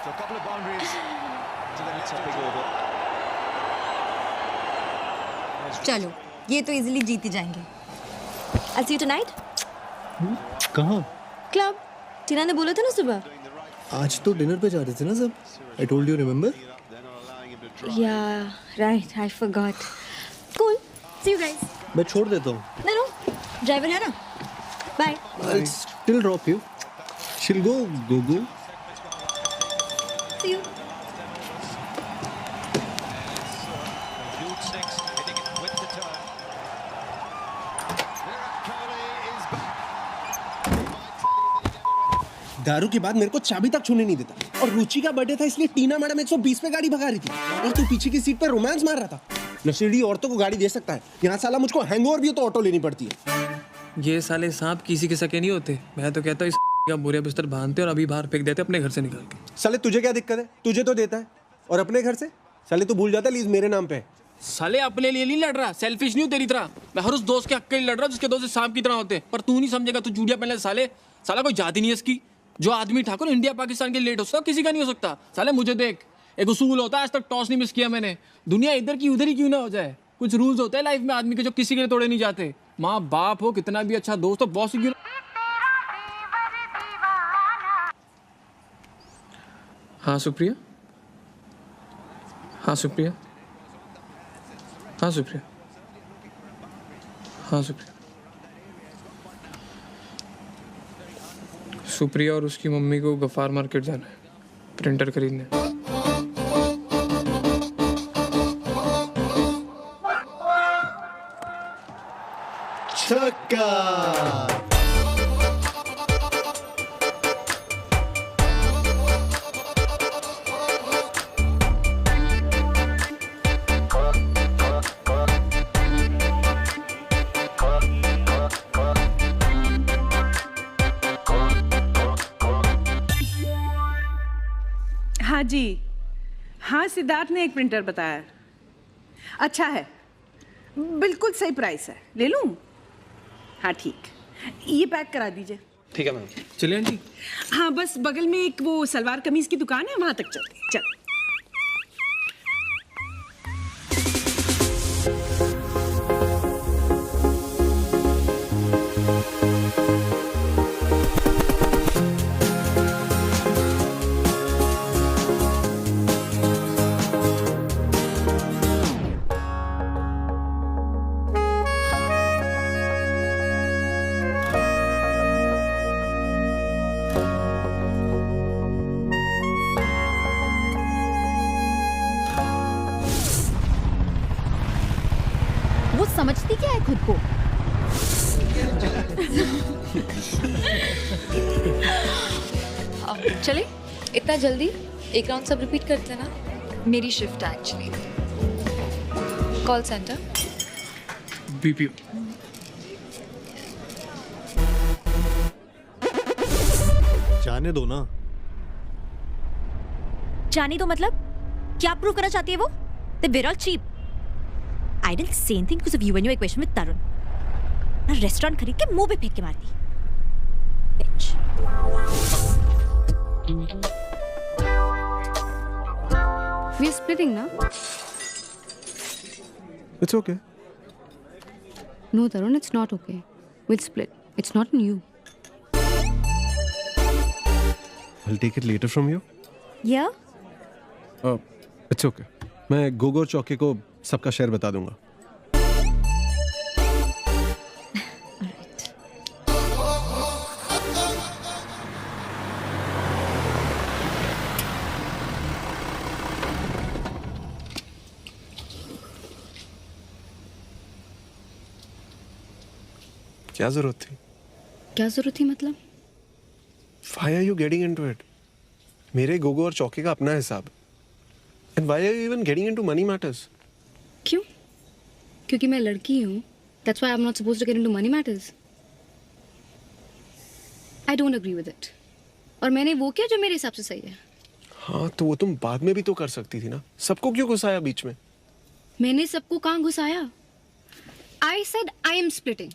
So a couple of boundaries to the next big over. चलो, ये तो इजीली जीत ही जाएंगे। I'll see you tonight. कहाँ? Club. टीना ने बोला था ना सुबह। आज तो डिनर पे जा रहे थे ना सब। I told you, remember? Yeah, right. I forgot. Cool. See you guys. मैं छोड़ देता हूँ। No, ड्राइवर है ना। Bye. I'll still drop you. She'll go, Gogo. See you. दारू के बाद मेरे को चाबी तक छूने नहीं देता। और रुचि का बर्थडे था इसलिए टीना मैडम 120 पे गाड़ी भगा रही थी और तू पीछे की सीट पे रोमांस मार रहा था। नशेड़ी औरतों को गाड़ी दे सकता है, यहाँ साला मुझको हैंगओवर भी हो तो ऑटो लेनी पड़ती है। ये साले सांप किसी के सके नहीं होते। मैं तो कहता हूँ इस का बुरे बिस्तर बांधते और अभी बाहर फेंक देते अपने घर से निकाल के। साले तुझे क्या दिक्कत है? तुझे तो देता है। और अपने घर से साले तू भूल जाता लीज मेरे नाम पे है। साले अपने लिए नहीं लड़ रहा, सेल्फिश नहीं हूँ तेरी तरह। मैं हर उस दोस्त के हक के लिए लड़ रहा जिसके दोस्त सांप की तरह होते। पर तू नहीं समझेगा, तू चूड़िया पहले साले। साला कोई जाति नहीं है इसकी। जो आदमी ठाकुर इंडिया पाकिस्तान के लेट हो सकता किसी का नहीं हो सकता। साले मुझे देख, एक उसूल होता है, आज तक टॉस नहीं मिस किया मैंने। दुनिया इधर की उधर ही क्यों ना हो जाए। कुछ रूल्स होते हैं लाइफ में आदमी के जो किसी के लिए तोड़े नहीं जाते। माँ बाप हो, कितना भी अच्छा दोस्त हो, बॉस क्यों। हाँ सुप्रिया, हाँ सुप्रिया, हाँ सुप्रिया, हाँ सुप्रिया। सुप्रिया और उसकी मम्मी को गफ्फार मार्केट जाना है, प्रिंटर खरीदने। छक्का! हाँ जी, हाँ सिद्धार्थ ने एक प्रिंटर बताया। अच्छा है, बिल्कुल सही प्राइस है, ले लूँ? हाँ ठीक, ये पैक करा दीजिए। ठीक है मैम। चलिए आंटी। हाँ बस बगल में एक वो सलवार कमीज की दुकान है, वहाँ तक चलते हैं। चल। समझती क्या है खुद को? चले इतना जल्दी एक राउंड सब रिपीट करते हैं ना? मेरी शिफ्ट है एक्चुअली। Call centre BPO. जाने दो ना। जाने दो मतलब क्या प्रूव करना चाहती है वो? They were all cheap. I didn't say anything because of you and your equation with Tarun. ना रेस्टोरेंट खरीद के मुंह पे फेंक के मारती। Bitch. We are splitting now. It's okay. No, Tarun, it's not okay. We'll split. It's not on you. I'll take it later from you. Yeah? It's okay. मैं गोगो और चौके को सबका शेयर बता दूंगा। क्या जरूरत थी? क्या जरूरत थी मतलब? Why are you getting into it? मेरे गोगो और चौके का अपना हिसाब। And why are you even getting into money matters? क्यों? क्योंकि मैं लड़की हूँ। That's why I'm not supposed to get into money matters. I don't agree with it. और मैंने वो किया जो मेरे हिसाब से सही है। हाँ तो वो तुम बाद में भी तो कर सकती थी ना। सबको क्यों घुसाया बीच में? मैंने सबको कहाँ घुसाया? I said I am splitting.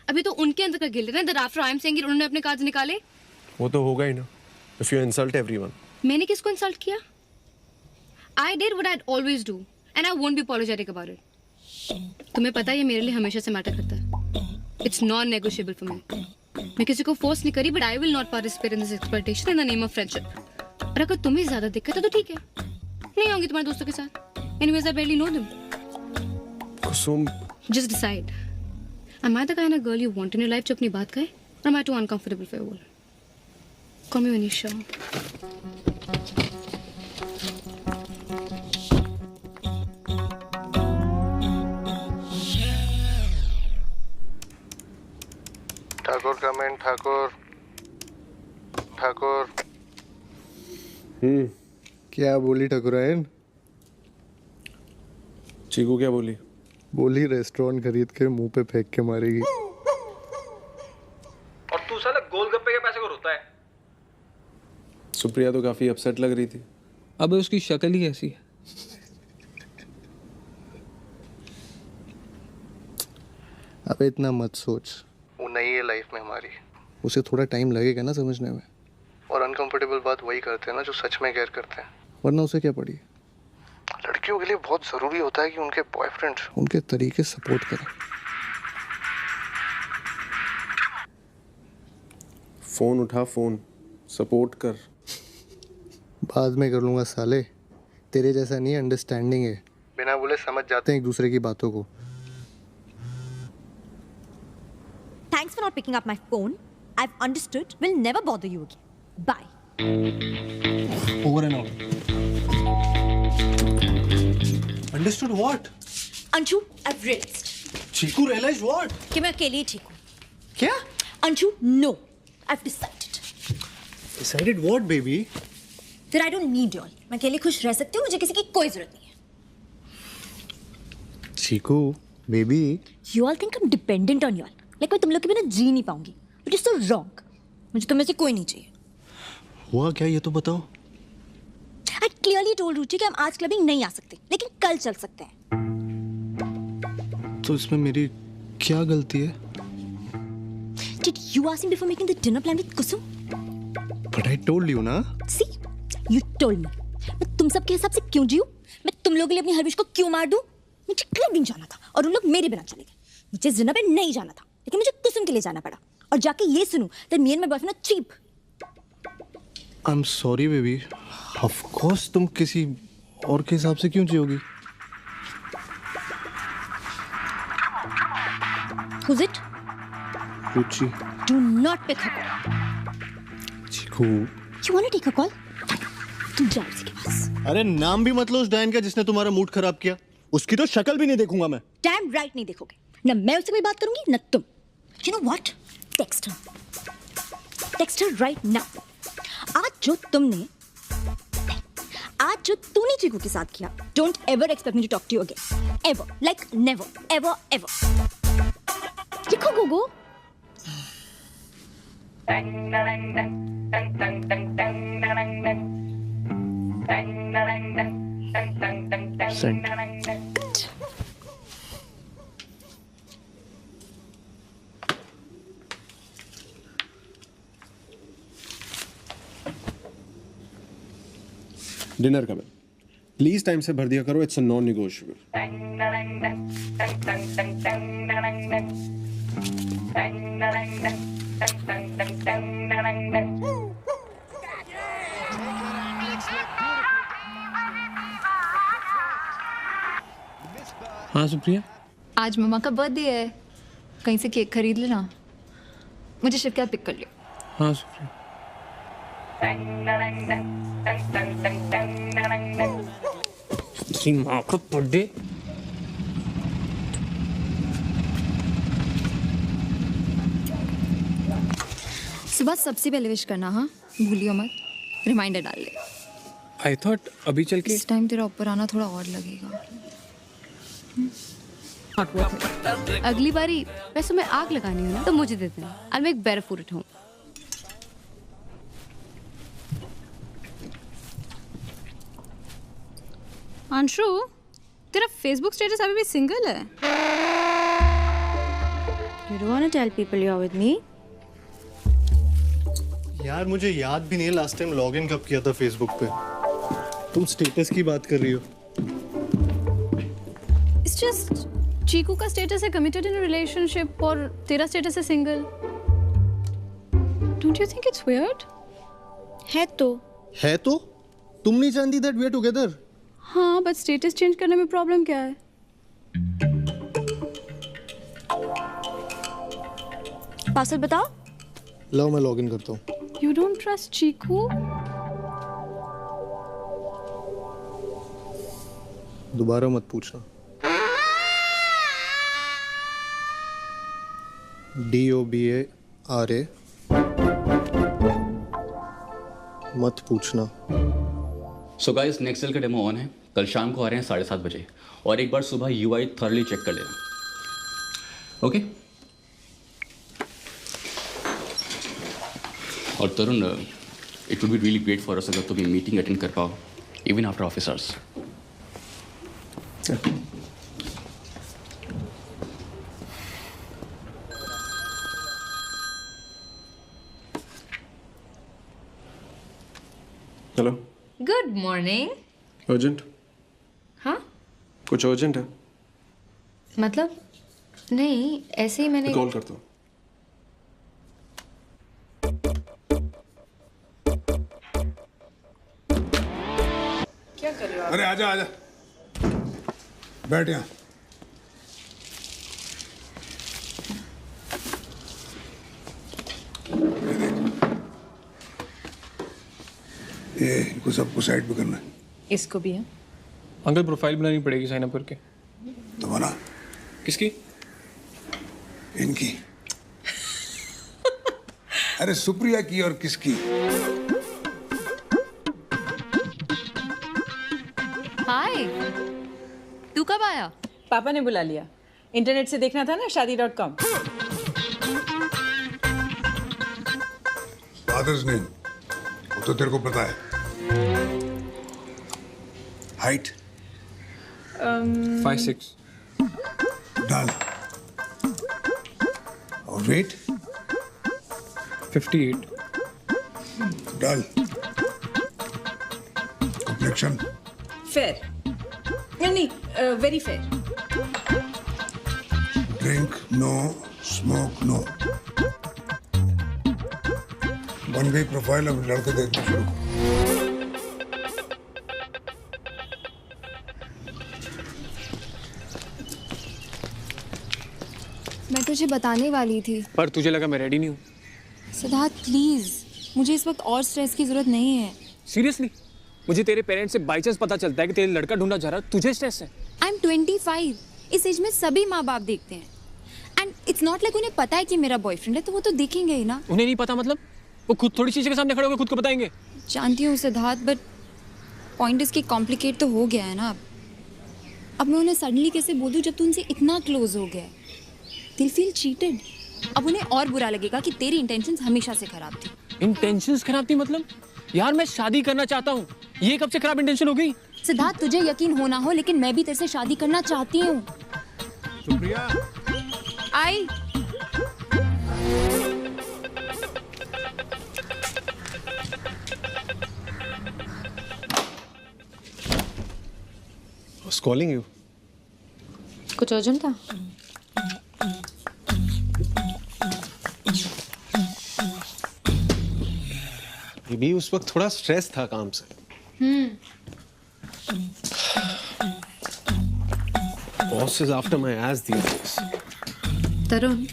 अभी तो उनके अंदर का गिल्ट है ना, that after I am saying it उन्होंने अपने कार्ड्स निकाले। वो तो होगा ही ना। If you insult everyone. मैंने किसको इंसल्ट किया? I did what I'd always do, and I won't be apologetic about it. तुम्हें पता है ये मेरे लिए हमेशा से मैटर करता है। It's non-negotiable for me. मैं किसी को फोर्स नहीं करी, but I will not participate in this exploitation in the name of friendship. और अगर तुम्हें ज्यादा दिक्कत है तो ठीक है, नहीं आऊंगी तुम्हारे दोस्तों के साथ। Anyways, I barely know them. Kusum. Just decide. Am I the kind of girl you want in your life जो अपनी बात कहे, or am I too uncomfortable for your world? Call me when you're sure. Thakur comment Thakur. Thakur. क्या बोली ठाकुरायन? चीकू क्या बोली? बोली रेस्टोरेंट खरीद के मुंह पे फेंक के मारेगी। और तू साला गोलगप्पे के पैसे को रोता है। सुप्रिया तो काफी अपसेट लग रही थी। अब उसकी शक्ल ही ऐसी है। अब इतना मत सोच। वो नई है लाइफ में हमारी, उसे थोड़ा टाइम लगेगा ना समझने में। और अनकंफर्टेबल बात वही करते हैं ना जो सच में केयर करते हैं, वरना उसे क्या पड़ी। लड़कियों के लिए बहुत जरूरी होता है कि उनके बॉयफ्रेंड उनके तरीके सपोर्ट करें। फोन उठा, फोन सपोर्ट कर। बाद में कर लूंगा साले, तेरे जैसा नहीं अंडरस्टैंडिंग है, बिना बोले समझ जाते हैं एक दूसरे की बातों को। Thanks for not picking up my phone. I've understood. Will never bother you again. Bye. Over and out. Understood what? Anshu, I've realized. Chiku realized what? कि मैं अकेली ही ठीक हूँ। क्या? Anshu, no. I've decided. Decided what, baby? That I don't need y'all. मैं अकेले खुश रह सकती हूँ, मुझे किसी की कोई जरूरत नहीं है। Chiku, baby. You all think I'm dependent on y'all. Like मैं तुम लोग के बिना जी नहीं पाऊंगी। But it's so wrong. मुझे तुम में से कोई नहीं चाहिए। हुआ क्या ये तो बताओ। I clearly told रुचि कि हम आज क्लबिंग नहीं आ सकते, लेकिन कल चल सकते हैं। तो इसमें मेरी क्या गलती है? Did you ask me before making the dinner plan with Kusum? But I told you ना। See, you told me. मैं तुम सबके हिसाब से क्यों जीऊं? मैं तुम लोगों के लिए अपनी हर विश को क्यों मार दूं? मुझे क्लबिंग जाना था और उन लोग मेरे बिना चले गए। मुझे जिन्ना पे नहीं जाना था, लेकिन मुझे कुसुम के लिए जाना पड़ा। और जाके ये सुनूं that me and my boyfriend are cheap. I'm sorry baby. Of course तुम किसी और के हिसाब से क्यों जियोगी? Who's it? Ruchi. Do not pick her call. Chikoo. You wanna take a call? तुम जाओ उसके पास। अरे नाम भी मत लो उस डायन का जिसने तुम्हारा मूड खराब किया। उसकी तो शक्ल भी नहीं देखूंगा मैं। डैम राइट नहीं देखोगे, न मैं उससे कोई बात करूंगी न तुम। You know what, text her right now. आज जो तूने चीकू के साथ किया, don't ever expect me to talk to you again, ever, like never ever ever. लिखो गोगो। डिनर का बिल प्लीज टाइम से भर दिया करो, इट्स अ नॉन नेगोशिएबल। हाँ सुप्रिया, आज मम्मा का बर्थडे है, कहीं से केक खरीद लेना, मुझे शिव के साथ पिक कर लियो। हाँ सुप्रिया। माँ का बर्थडे। सुबह सबसे पहले विश करना, हाँ भूलियो मत, रिमाइंडर डाल ले। आई थॉट अभी चल के इस टाइम तेरा ऊपर आना थोड़ा और लगेगा। अगली बारी वैसे मैं आग लगानी हो ना तो मुझे दे देना, I'll make better food at home. Anshu, तेरा फेसबुक स्टेटस अभी भी सिंगल है? You don't want to tell people you're with me? यार मुझे याद भी नहीं है लास्ट टाइम लॉगिन कब किया था फेसबुक पे। तुम स्टेटस की बात कर रही हो? It's just चीकू का स्टेटस है कमिटेड इन रिलेशनशिप और तेरा स्टेटस है single. Don't you think it's weird? है तो? तुम नहीं जानती that we are together? हाँ, बट स्टेटस चेंज करने में प्रॉब्लम क्या है? पासवर्ड बताओ। लो मैं लॉगिन करता हूँ। You don't trust चीकू? दोबारा मत पूछना। DOBARA मत पूछना। सो गाइस, नेक्स्ट सेल का डेमो ऑन है। कल शाम को आ रहे हैं 7:30 बजे, और एक बार सुबह UI थॉरली चेक कर लेना, ओके? और Tarun, it would be really great for us अगर तुम ये मीटिंग अटेंड कर पाओ, even after office hours. Hello, good morning. Urgent? हाँ कुछ अर्जेंट है? मतलब नहीं, ऐसे ही मैंने कॉल करता हूँ। क्या कर रहे हो आप? अरे आजा आजा, बैठ यहाँ। ये इनको सबको साइड पे करना है। इसको भी है। अंकल प्रोफाइल बनानी पड़ेगी साइन अप करके। तो बना। किसकी? इनकी। अरे सुप्रिया की और किसकी? हाय, तू कब आया? पापा ने बुला लिया, इंटरनेट से देखना था ना शादी.com। फादर्स नेम वो तो तेरे को पता है। हाइट 5'6". डाल। और वेट 58। डाल। कॉम्प्लेक्शन फेयर, नहीं very fair. Drink no, smoke no. बन गई प्रोफाइल, अब लड़के देखना शुरू करो। मैं तुझे बताने वाली थी। पर तुझे लगा मैं रेडी नहीं हूँ। सिद्धार्थ प्लीज, मुझे इस वक्त और स्ट्रेस की जरूरत नहीं है। सीरियसली? मुझे तेरे पेरेंट्स से बाई चांस पता चलता है कि तेरे लड़का ढूंढा जा रहा है, तुझे स्ट्रेस है? I M 25। इस एज में सभी माँ बाप देखते हैं एंड इट्स नॉट लाइक उन्हें पता है कि मेरा बॉयफ्रेंड है तो वो तो देखेंगे ही ना। उन्हें नहीं पता मतलब? वो खुद थोड़ी चीज़ के सामने खड़े होकर खुद को बताएंगे। जानती हूँ सिद्धार्थ, बट पॉइंट इसकी कॉम्प्लिकेट तो हो गया है ना। अब मैं उन्हें सडनली कैसे बोल दूँ जब तू उनसे इतना क्लोज हो गया है? दिल फील चीटेड। अब उन्हें और बुरा लगेगा कि तेरी इंटेंशंस हमेशा से खराब थी। इंटेंशंस खराब थी मतलब? यार मैं शादी करना चाहता हूँ, ये कब से खराब इंटेंशन हो गई? सिद्धार्थ तुझे यकीन हो ना हो लेकिन मैं भी तेरे से शादी करना चाहती हूँ। Supriya I was calling you. कुछ अर्जेंट था? भी उस वक्त थोड़ा स्ट्रेस था काम से। Boss is after my age these days. Tarun,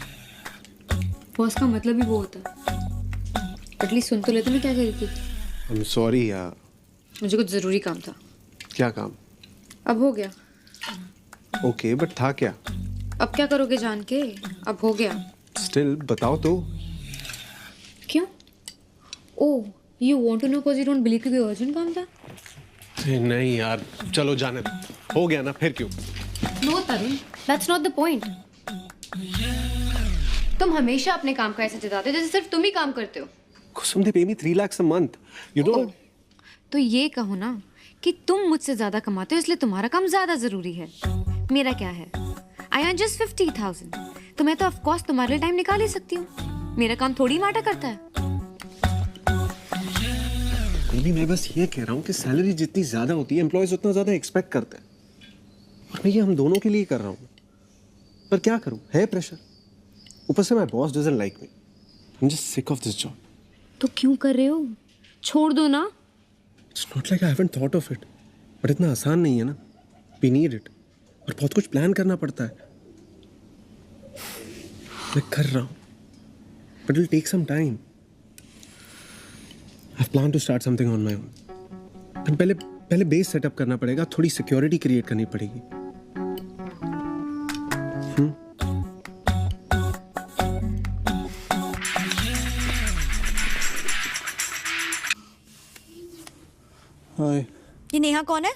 boss का मतलब ही वो होता है। एटलीस्ट सुन तो लेते मैं क्या कह रही थी। आई एम सॉरी यार। मुझे कुछ जरूरी काम था। क्या काम? अब हो गया। ओके बट था क्या? अब क्या करोगे जान के? अब हो गया। स्टिल बताओ तो। क्यों? Oh, you want to know because you don't believe कि कोई अर्जेंट काम था? अरे नहीं यार, चलो जाने दो। हो गया ना, फिर क्यों? No Tarun, that's not the point. तुम हमेशा अपने काम का ऐसे जताते हो जैसे सिर्फ तुम ही काम करते हो। कुसुम, दे पे मी 3 lakhs a month. You know? तो ये कहो ना कि तुम मुझसे ज्यादा कमाते हो इसलिए तुम्हारा काम ज्यादा जरूरी है। मेरा क्या है? I earn just 50,000। तो मैं तो ऑफ कोर्स तुम्हारे लिए टाइम निकाल ही सकती हूँ। मेरा काम थोड़ी मैटर करता है। बेबी, मैं बस ये कह रहा हूँ कि सैलरी जितनी ज्यादा होती है एम्प्लॉयज उतना ज्यादा एक्सपेक्ट करते हैं, और मैं ये हम दोनों के लिए कर रहा हूँ। पर क्या करूँ, है प्रेशर। ऊपर से my boss doesn't like me. I am just sick of this job. तो क्यों कर रहे हो? छोड़ दो ना। It's not like I haven't thought of it, but इतना आसान नहीं है ना। वी नीड इट, और बहुत कुछ प्लान करना पड़ता है। मैं कर रहा हूँ, but it will take some time. I have plan to start something on my own. But पहले बेस सेटअप करना पड़ेगा, थोड़ी सिक्योरिटी क्रिएट करनी पड़ेगी। हाय। ये नेहा कौन है?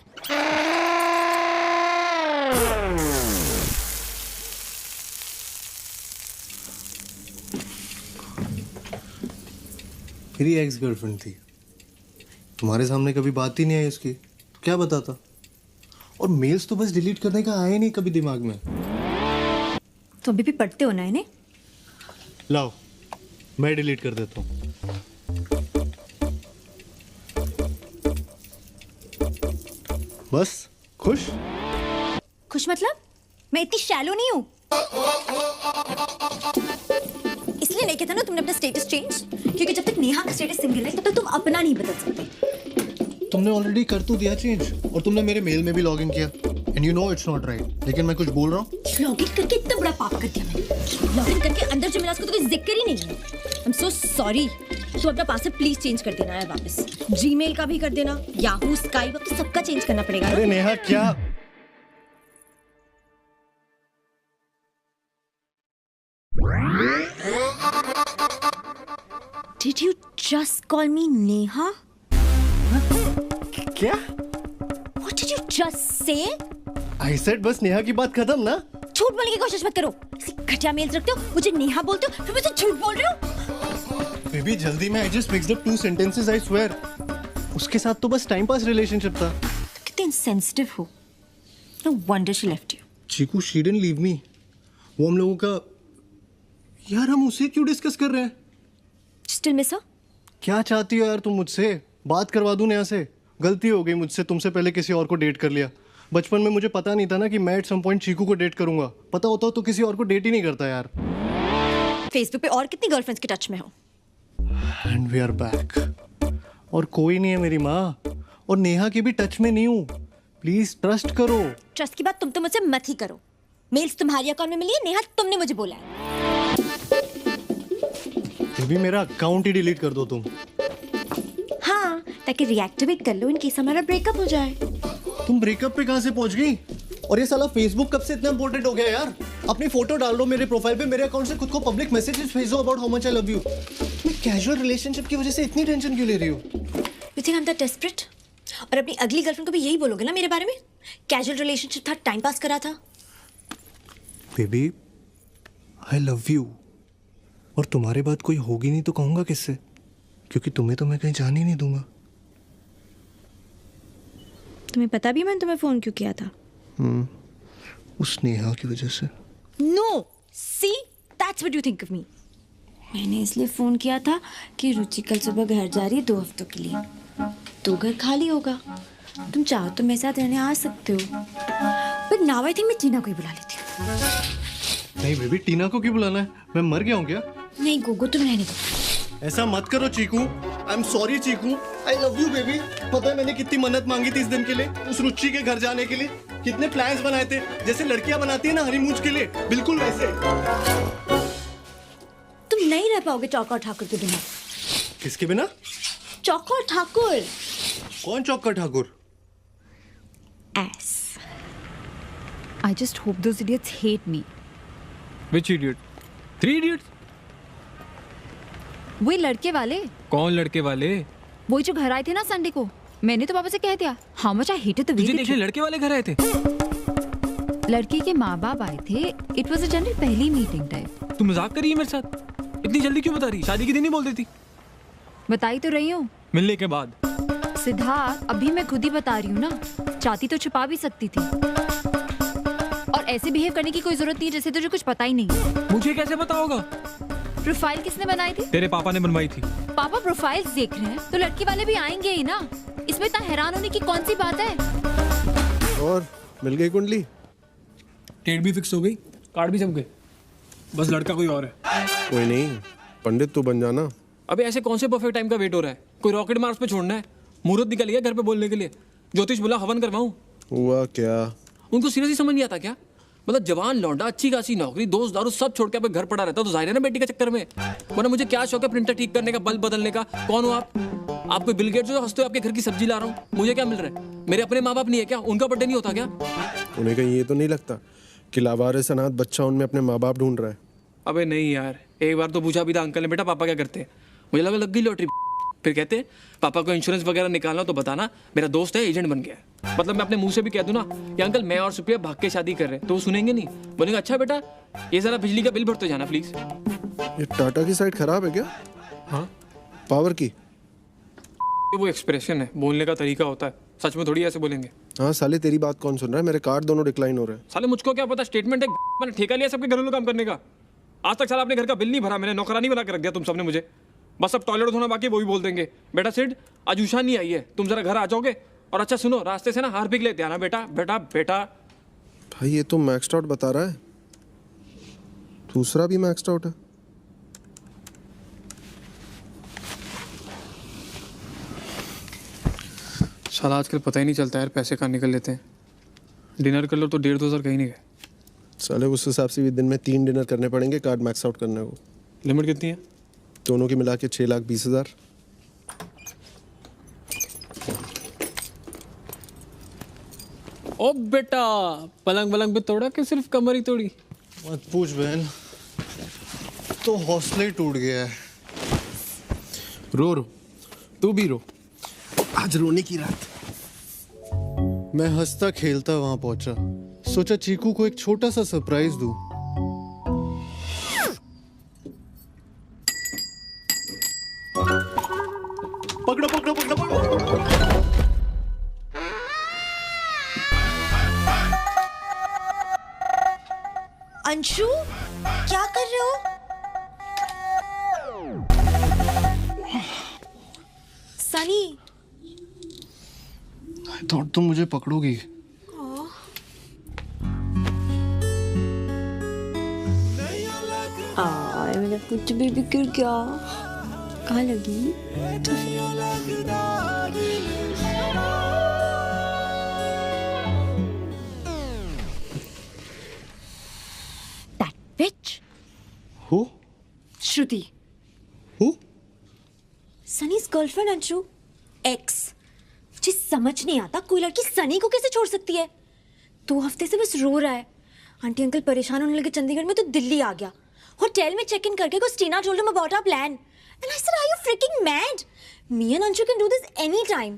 मेरी एक्स गर्लफ्रेंड थी। तुम्हारे सामने कभी बात ही नहीं आई उसकी, तो क्या बताता। और मेल्स तो बस डिलीट करने का आया नहीं कभी दिमाग में। तो अभी भी पढ़ते हो ना इन्हें? लाओ, मैं डिलीट कर देता हूँ। बस खुश? खुश मतलब? मैं इतनी शैलो नहीं हूँ। इसलिए नहीं कहता ना तुमने अपना स्टेटस चेंज, क्योंकि जब तक नेहा का स्टेटस सिंगल है तब तक तुम अपना नहीं बदल सकते। तुमने ऑलरेडी कर तो दिया चेंज, और तुमने मेरे मेल में भी लॉगिन किया। And you know it's not right, लेकिन मैं कुछ बोल रहा हूँ। लॉगिन करके इतना बड़ा पाप कर दिया मैंने। लॉगिन करके अंदर जो मिला उसको तो कोई जिक्र ही नहीं है। I am so sorry. तो अपना पासवर्ड प्लीज चेंज कर देना है वापस। जीमेल का भी कर देना, याहू, स्काइप, अब तो सबका चेंज करना पड़ेगा। अरे नेहा क्या? Did you just call me Neha? क्या? What did you just say? I said बस नेहा की बात खत्म ना। झूठ बोलने की कोशिश मत करो। ऐसी घटिया मेल्स रखते हो, मुझे नेहा बोलते हो, फिर मुझे झूठ बोल रहे हो। बेबी जल्दी में I just mixed up 2 sentences, I swear. उसके साथ तो बस टाइम पास रिलेशनशिप था। कितने इनसेंसिटिव हो। No wonder she left you. Chiku, she didn't leave me. वो हम लोगों का, यार हम उसे क्यों डिस्कस कर रहे हैं? Still miss her? क्या चाहती हो यार तुम मुझसे? बात करवा दूं नेहा से? गलती हो गई मुझसे, तुमसे पहले किसी और को डेट कर लिया। बचपन में मुझे पता नहीं था ना कि मैं एट सम पॉइंट चीकू को डेट करूंगा। पता होता तो किसी और को डेट ही नहीं करता यार। फेसबुक पे और कितनी गर्लफ्रेंड्स के टच में हो? And we are back. और कोई नहीं है मेरी माँ, और नेहा की भी टच में नहीं हूँ। प्लीज ट्रस्ट करो। ट्रस्ट की बात तुम तो मुझसे मत ही करो। मेल्स तुम्हारी अकाउंट में मिली है, नेहा तुमने मुझे बोला है। फिर भी मेरा अकाउंट ही डिलीट कर दो तुम। हाँ, ताकि जाके रिएक्टिवेट कर लो इन केस हमारा ब्रेकअप हो जाए। तुम ब्रेकअप पे कहां से पहुंच गई? और ये साला फेसबुक कब से इतना इंपॉर्टेंट हो गया यार? अपनी फोटो डाल दो मेरे प्रोफाइल पे, मेरे अकाउंट से खुद को पब्लिक मैसेजेस भेजो about how much I love you. मैं कैजुअल रिलेशनशिप की वजह से इतनी टेंशन क्यों ले रही हो? You think I am that desperate? और अपनी अगली गर्लफ्रेंड को भी यही बोलोगे ना मेरे बारे में? कैजुअल रिलेशनशिप था, टाइम पास करा था। बेबी आई लव यू, और तुम्हारे बाद कोई होगी नहीं तो कहूंगा किससे? क्योंकि तुम्हें तो मैं कहीं जाने ही नहीं दूंगा। तुम्हें पता भी मैंने तुम्हें फोन क्यों किया था? उस नेहा की वजह से। No, see that's what you think of me. मैंने इसलिए फोन किया था कि रुचि कल सुबह घर जा रही है 2 हफ्तों के लिए, तो घर खाली होगा, तुम चाहो तो मेरे साथ रहने आ सकते हो। बट नाउ आई थिंक मैं टीना को ही बुला लेती हूँ। नहीं बेबी, टीना को क्यों बुलाना है? मैं मर गया हूँ क्या? नहीं गोगो, तुम रहने दो। ऐसा मत करो Chiku. I am sorry Chiku, I love you baby. पता है मैंने कितनी मन्नत मांगी थी इस दिन के लिए, उस रुचि के घर जाने के लिए। कितने प्लान्स बनाए थे, जैसे लड़कियां बनाती है ना हनीमून के लिए, बिल्कुल वैसे। तुम नहीं रह पाओगे चौका ठाकुर के बिना। किसके बिना? चौका ठाकुर। कौन चौका Thakur? S. I just hope those idiots hate me. Which idiot? 3 idiots? वही लड़के वाले। कौन लड़के वाले? वही जो घर आए थे ना संडे को। मैंने तो पापा से कह दिया how much I hated the way तुझे they देखने लड़के वाले घर आए थे? लड़की के माँ बाप आए थे। It was a general पहली मीटिंग टाइप। तू मजाक कर रही है मेरे साथ? इतनी जल्दी क्यों बता रही? शादी के दिन ही बोल देती। बताई तो रही हूँ। मिलने के बाद। सिद्धार्थ, अभी मैं खुद ही बता रही हूँ ना, चाहती तो छुपा भी सकती थी। और ऐसे बिहेव करने की कोई जरूरत नहीं जैसे तुझे कुछ पता ही नहीं। मुझे कैसे पता होगा? प्रोफाइल किसने बनाई थी? तेरे पापा ने बनवाई थी। पापा प्रोफाइल्स देख रहे हैं तो लड़की वाले भी आएंगे ही ना। इसमें इतना हैरान होने की कौन सी बात है? और मिल गई कुंडली? डेट भी फिक्स हो गई, कार्ड भी जम गए, बस लड़का कोई और है। कोई नहीं, पंडित तो बन जाना। अबे ऐसे कौन से परफेक्ट टाइम का वेट हो रहा है? कोई रॉकेट मार्स पे छोड़ना है? मुहूर्त निकल गया घर पे बोलने के लिए। ज्योतिष बोला हवन करवाऊं। हुआ क्या? उनको सीरियसली समझ नहीं आता क्या? मतलब जवान लौंडा, अच्छी खासी नौकरी, दोस्त दारू सब छोड़ के घर पड़ा रहता तो जाहिर है ना बेटी के चक्कर में। वरना मुझे क्या शौक है प्रिंटर ठीक करने का, बल्ब बदलने का? कौन हो आप? आप कोई बिल गेट्स हो? हंसते हो आपके घर की सब्जी ला रहा हूँ, मुझे क्या मिल रहा है? मेरे अपने माँ बाप नहीं है क्या? उनका बर्थडे नहीं होता क्या? उन्हें कहीं ये तो नहीं लगता कि लावारिस अनाथ बच्चा उनमें अपने माँ बाप ढूंढ रहा है? अबे नहीं यार, एक बार तो पूछा भी था अंकल ने, बेटा पापा क्या करते हैं? मुझे लगा लग गई लॉटरी। फिर कहते पापा को इंश्योरेंस वगैरह निकालना तो बताना, मेरा दोस्त है एजेंट बन गया। मतलब मैं अपने मुंह से भी कह दूं ना कि अंकल मैं और सुप्रिया भाग के शादी कर रहे हैं, तो वो सुनेंगे नहीं। बोलेंगे अच्छा बेटा ये जरा बिजली का बिल भरते जाना प्लीज। ये टाटा की साइड खराब है क्या? हाँ, पावर की। वो एक्सप्रेशन है, बोलने का तरीका होता है, सच में थोड़ी ऐसे बोलेंगे। हाँ साले तेरी बात कौन सुन रहा है? मेरे कार्ड दोनों डिक्लाइन हो रहे हैं। साले मुझको क्या पता, स्टेटमेंट है, मैंने ठेका लिया सबके घरेलू काम करने का। आज तक साला अपने घर का बिल नहीं भरा मैंने, नौकरानी बना के रख दिया तुम सबने मुझे। बस अब टॉयलेट धोना बाकी, वो भी बोल देंगे बेटा सिड आज उषा नहीं आई है, तुम जरा घर आ जाओगे। और अच्छा सुनो, रास्ते से ना हार्पिक लेते आना बेटा। बेटा बेटा भाई ये तो मैक्स्ड आउट बता रहा है, दूसरा भी मैक्स्ड आउट है। साला आजकल पता ही नहीं चलता यार, पैसे कहाँ निकल लेते हैं। डिनर कर लो तो 1,500 कहीं नहीं गए। साले उस हिसाब से भी दिन में 3 डिनर करने पड़ेंगे कार्ड मैक्स आउट करने को। लिमिट कितनी है? दोनों की मिला के 6,20,000। ओ बेटा पलंग पलंग पे तोड़ा कि सिर्फ कमर ही तोड़ी? मत पूछ बहन, तो हौसला ही टूट गया है। रो रो, तू भी रो, आज रोने की रात। मैं हंसता खेलता वहां पहुंचा, सोचा चीकू को एक छोटा सा सरप्राइज दूं। पकड़ो पकड़ो पकड़ो पकड़ो। अंशु क्या कर रहे हो? सनी, आई थॉट तुम मुझे पकड़ोगी। मेरा कुछ भी बिगड़ गया। कहाँ लगी? That bitch. Who? Shruti. Who? Sunny's girlfriend, Anshu. X. मुझे समझ नहीं आता कोई लड़की सनी को कैसे छोड़ सकती है। 2 हफ्ते से बस रो रहा है। आंटी अंकल परेशान होने लगे चंडीगढ़ में तो दिल्ली आ गया। होटल में चेक इन करके Christina told him about our plan and I said are you freaking mad? Me and Anshu can do this any time.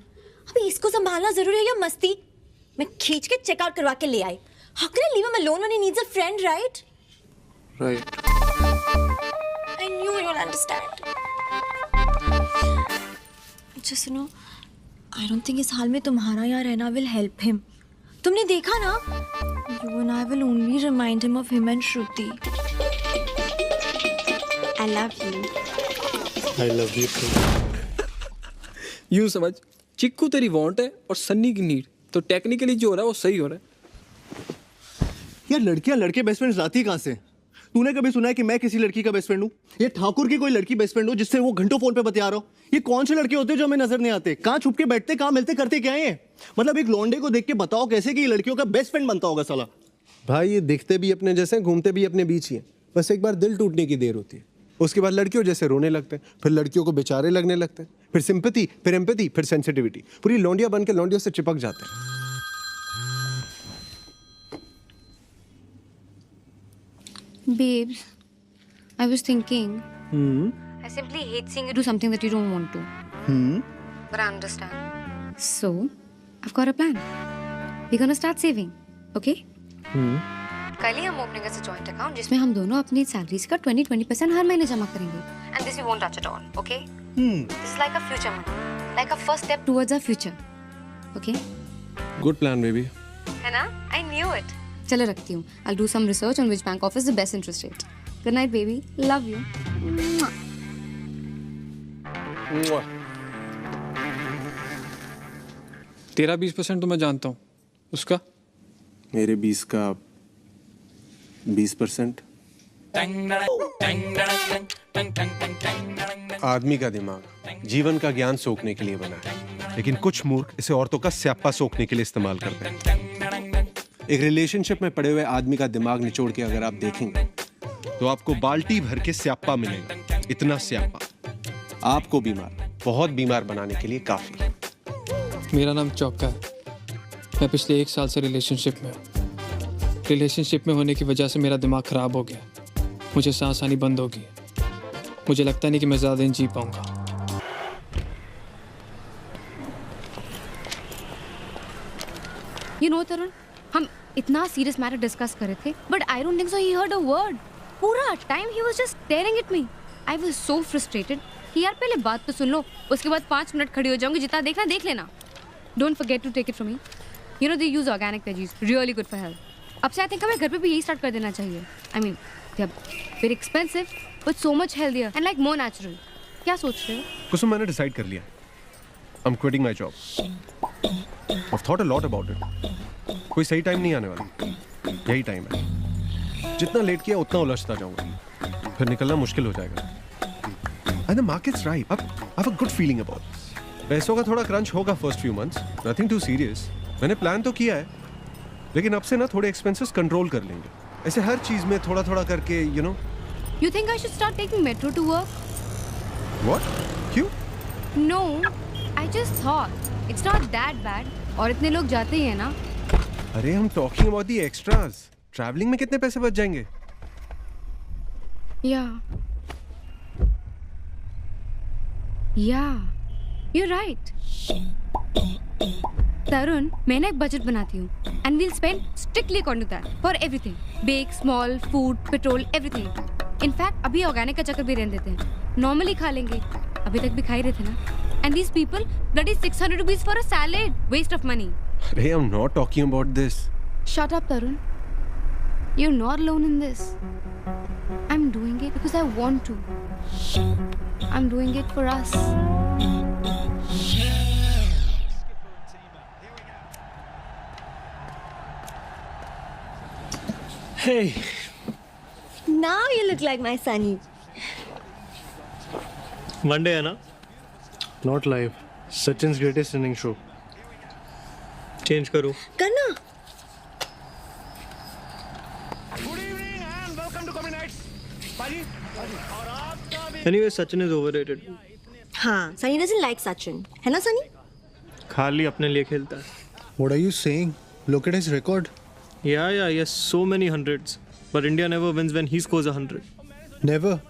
अभी इसको संभालना जरूरी है या मस्ती? मैं खींच के चेकआउट करवा के ले आई। How can I leave him alone when he needs a friend, right? Right. I knew you'll understand. Just you know, I don't think इस हाल में तुम्हारा यहाँ रहना will help him. तुमने देखा ना? You and I will only remind him of him and Shruti. I love you. I love you too. यूं समझ, चिक्कू तेरी वांट है और सन्नी की नीड, तो टेक्निकली जो हो रहा है वो सही हो रहा है। यार लड़कियां लड़के बेस्ट फ्रेंड्स लाती कहाँ से? तूने कभी सुना है कि मैं किसी लड़की का बेस्ट फ्रेंड हूँ? ये ठाकुर की कोई लड़की बेस्ट फ्रेंड हो जिससे वो घंटों फोन पे बतिया रहा हो? ये कौन से लड़के होते हैं जो हमें नजर नहीं आते? कहाँ छुप के बैठते, कहाँ मिलते, करते क्या है? मतलब एक लौंडे को देख के बताओ कैसे कि ये लड़कियों का बेस्ट फ्रेंड बनता होगा साला। भाई ये दिखते भी अपने जैसे, घूमते भी अपने बीच ही हैं। बस एक बार दिल टूटने की देर होती है, उसके बाद लड़कियों जैसे रोने लगते हैं, फिर लड़कियों को बेचारे लगने लगते हैं, फिर सिंपैथी, फिर एम्पैथी, फिर सेंसिटिविटी, पूरी लौंडिया बन के लौंडियों से चिपक जाते हैं। Babes, I was thinking. I simply hate seeing you do something that you don't want to. But I understand. So, I've got a plan. We're gonna start saving, okay? कल ही हम ओपनिंग ऐसे जॉइंट अकाउंट जिसमें हम दोनों अपनी सैलरीज का 20% हर महीने जमा करेंगे. And this we won't touch at all, okay? This is like a future money, like a first step towards our future, okay? Good plan, baby. है ना? I knew it. चलो रखती हूँ. I'll do some research on which bank offers the best interest rate. Good night, baby. Love you. तेरा 20% तो मैं जानता हूँ, उसका? मेरे 20 का 20%। आदमी का दिमाग जीवन का ज्ञान सोखने के लिए बना है, लेकिन कुछ मूर्ख इसे औरतों का स्यापा सोखने के लिए इस्तेमाल करते हैं। एक रिलेशनशिप में पड़े हुए आदमी का दिमाग निचोड़ के अगर आप देखेंगे तो आपको बाल्टी भर के स्यापा मिलेगा। इतना स्यापा आपको बीमार, बहुत बीमार बनाने के लिए काफी है। मेरा नाम चौका है। मैं पिछले 1 साल से रिलेशनशिप में हूँ। रिलेशनशिप में होने की वजह से मेरा दिमाग खराब हो गया। मुझे सांस आनी बंद हो गई। मुझे लगता नहीं कि मैं ज़्यादा दिन जी पाऊंगा। You know, तरुण, हम इतना सीरियस मैटर डिस्कस कर रहे थे, but I don't think so he heard a word. पूरा time he was just staring at me. I was so frustrated कि यार पहले बात तो सुन लो, उसके बाद 5 मिनट खड़ी हो जाऊंगी, जितना देखना देख लेना. Don't forget to take it from me. You know they use organic veggies, really good for health. अब से I think हमें घर पे भी यही स्टार्ट कर देना चाहिए. I mean, they are very expensive, but so much healthier and like more natural. क्या सोच रहे हो? कुसुम, मैंने डिसाइड कर लिया। I'm quitting my job. I've thought a lot about it. कोई सही टाइम नहीं आने वाला, यही टाइम है। जितना लेट किया उतना उलझता जाऊंगा, फिर निकलना मुश्किल हो जाएगा। And the market's right. I have a good feeling about this. पैसों का थोड़ा क्रंच होगा first few months. Nothing too serious. मैंने प्लान तो किया है, लेकिन अब से ना थोड़े एक्सपेंसेस कंट्रोल कर लेंगे। ऐसे हर चीज में थोड़ा थोड़ा करके, you know. You think I should start taking metro to work? What? क्यों? No, I just thought it's not that bad. और इतने लोग जाते ही हैं ना। अरे हम talking about the extras. Travelling में कितने पैसे बच जाएंगे? Yeah, you're right. तरुण, मैं ना एक बजट बनाती हूँ and we'll spend strictly according to that for everything. Big, small, food, petrol, everything. In fact, अभी ऑर्गेनिक का चक्कर भी रहने देते हैं. नॉर्मली खा लेंगे, अभी तक भी खा ही रहे थे ना. And these people bloody 600 rupees for a salad. Waste of money. अरे I'm not talking about this. Shut up, Tarun. You're not alone in this. I'm doing it because I want to. I'm doing it for us. Hey. Now you look like my Sunny. Monday है ना? Not live. Sachin's greatest inning show. Change करो. करना. Anyway, Sachin is overrated. हाँ, सनी डजंट लाइक सचिन, है ना सनी? खाली अपने लिए खेलता है. What are you saying? Look at his record. Yeah, yes, so many hundreds. But India never wins when he scores 100. Never.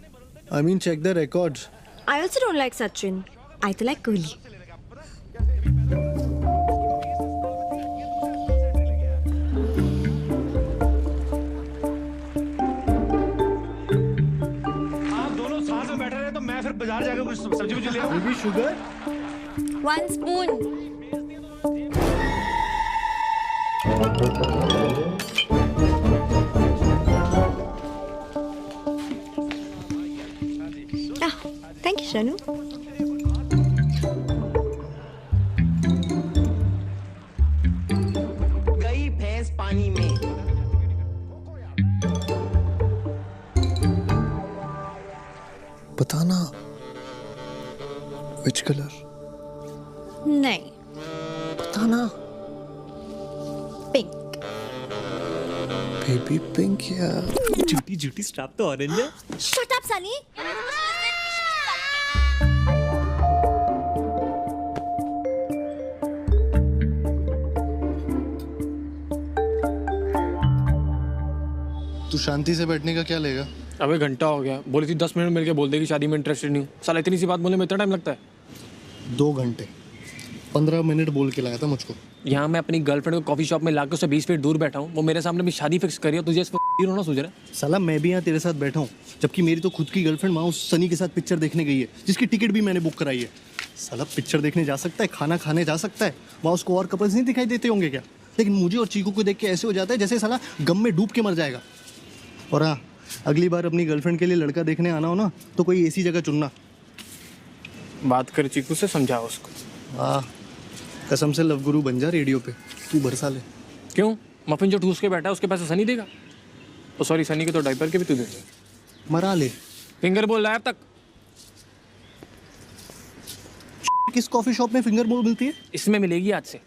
I mean, check the records. I also don't like Sachin. I to like Kohli. आप दोनों साथ में बैठे रहे तो मैं फिर बाजार जाकर कुछ सब्जी ले आऊं. Maybe sugar? 1 spoon. Thank you, Shanu. गई भैंस पानी में. बताना. Which color? नहीं. बताना. Pink. Baby pink या झूठी स्ट्रैप तो ऑरेंज है. Shut up, Sunny. तू शांति से बैठने का क्या लेगा? अबे घंटा हो गया. बोली थी 10 मिनट मिलके बोल देगी शादी में इंटरेस्टेड नहीं हूँ. साला इतनी सी बात बोलने में इतना टाइम लगता है. 2 घंटे 15 मिनट बोल के लाया था मुझको. यहाँ मैं अपनी गर्लफ्रेंड को कॉफी शॉप में लाकर उससे 20 फीट दूर बैठा हूँ. वो मेरे सामने भी शादी फिक्स करी है. तुझे इस पर रोना सूझ रहा है? साला मैं भी यहाँ तेरे साथ बैठा हूँ, जबकि मेरी तो खुद की गर्लफ्रेंड वहाँ उस सनी के साथ पिक्चर देखने गई है, जिसकी टिकट भी मैंने बुक कराई है. साला पिक्चर देखने जा सकता है, खाना खाने जा सकता है, वहाँ उसको और कपल्स नहीं दिखाई देते होंगे क्या? लेकिन मुझे और चीकू को देख के ऐसे हो जाता है जैसे साला गम में डूब के मर जाएगा. और हाँ, अगली बार अपनी गर्लफ्रेंड के लिए लड़का देखने आना हो ना तो कोई ऐसी जगह चुनना. बात कर चीकू से, समझाओ उसको. हाँ, कसम से लव गुरु बन जा रेडियो पे. तू भरसा ले. क्यों? मफिन जो ठूस के बैठा है उसके पैसे सनी देगा? ओ सॉरी, सनी के तो डायपर के भी तू दे. मरा ले. फिंगर बोल रहा है अब तक. किस कॉफी शॉप में फिंगर बोल मिलती है? इसमें मिलेगी आज से.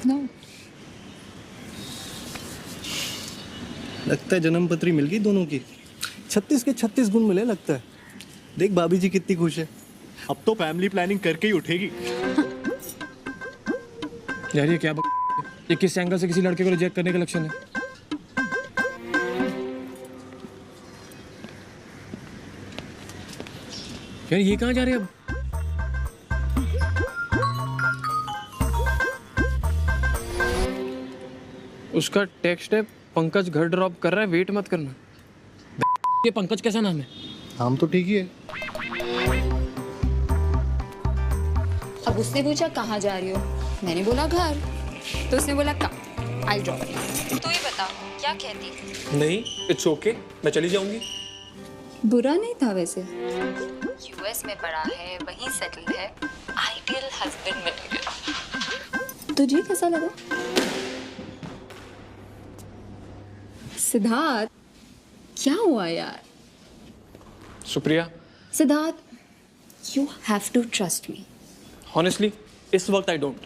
नो. लगता है जन्म पत्री मिल गई दोनों की. 36 के 36 गुण मिले लगता है. देख भाभी जी कितनी खुश है. अब तो फैमिली प्लानिंग करके ही उठेगी. यार ये क्या ये किस एंगल से किसी लड़के को रिजेक्ट करने का लक्षण है? यार ये कहाँ जा रहे हैं अब? उसका टेक्स्ट है पंकज घर ड्रॉप कर रहा है, वेट मत करना. ये पंकज कैसा नाम है? नाम तो ठीक ही है. अब उसने पूछा कहाँ जा रही हो, मैंने बोला घर, तो उसने बोला कम, आई ड्रॉप यू. तू ही बता क्या कहती? नहीं, इट्स ओके, मैं चली जाऊंगी. बुरा नहीं था वैसे. यूएस में पढ़ा है, वहीं सेटल्ड है, आइडियल हस्बैंड मटेरियल. तुझे कैसा लगा? सिद्धार्थ क्या हुआ यार? Supriya, Siddharth, you have to trust me. Honestly इस वक्त आई डोंट.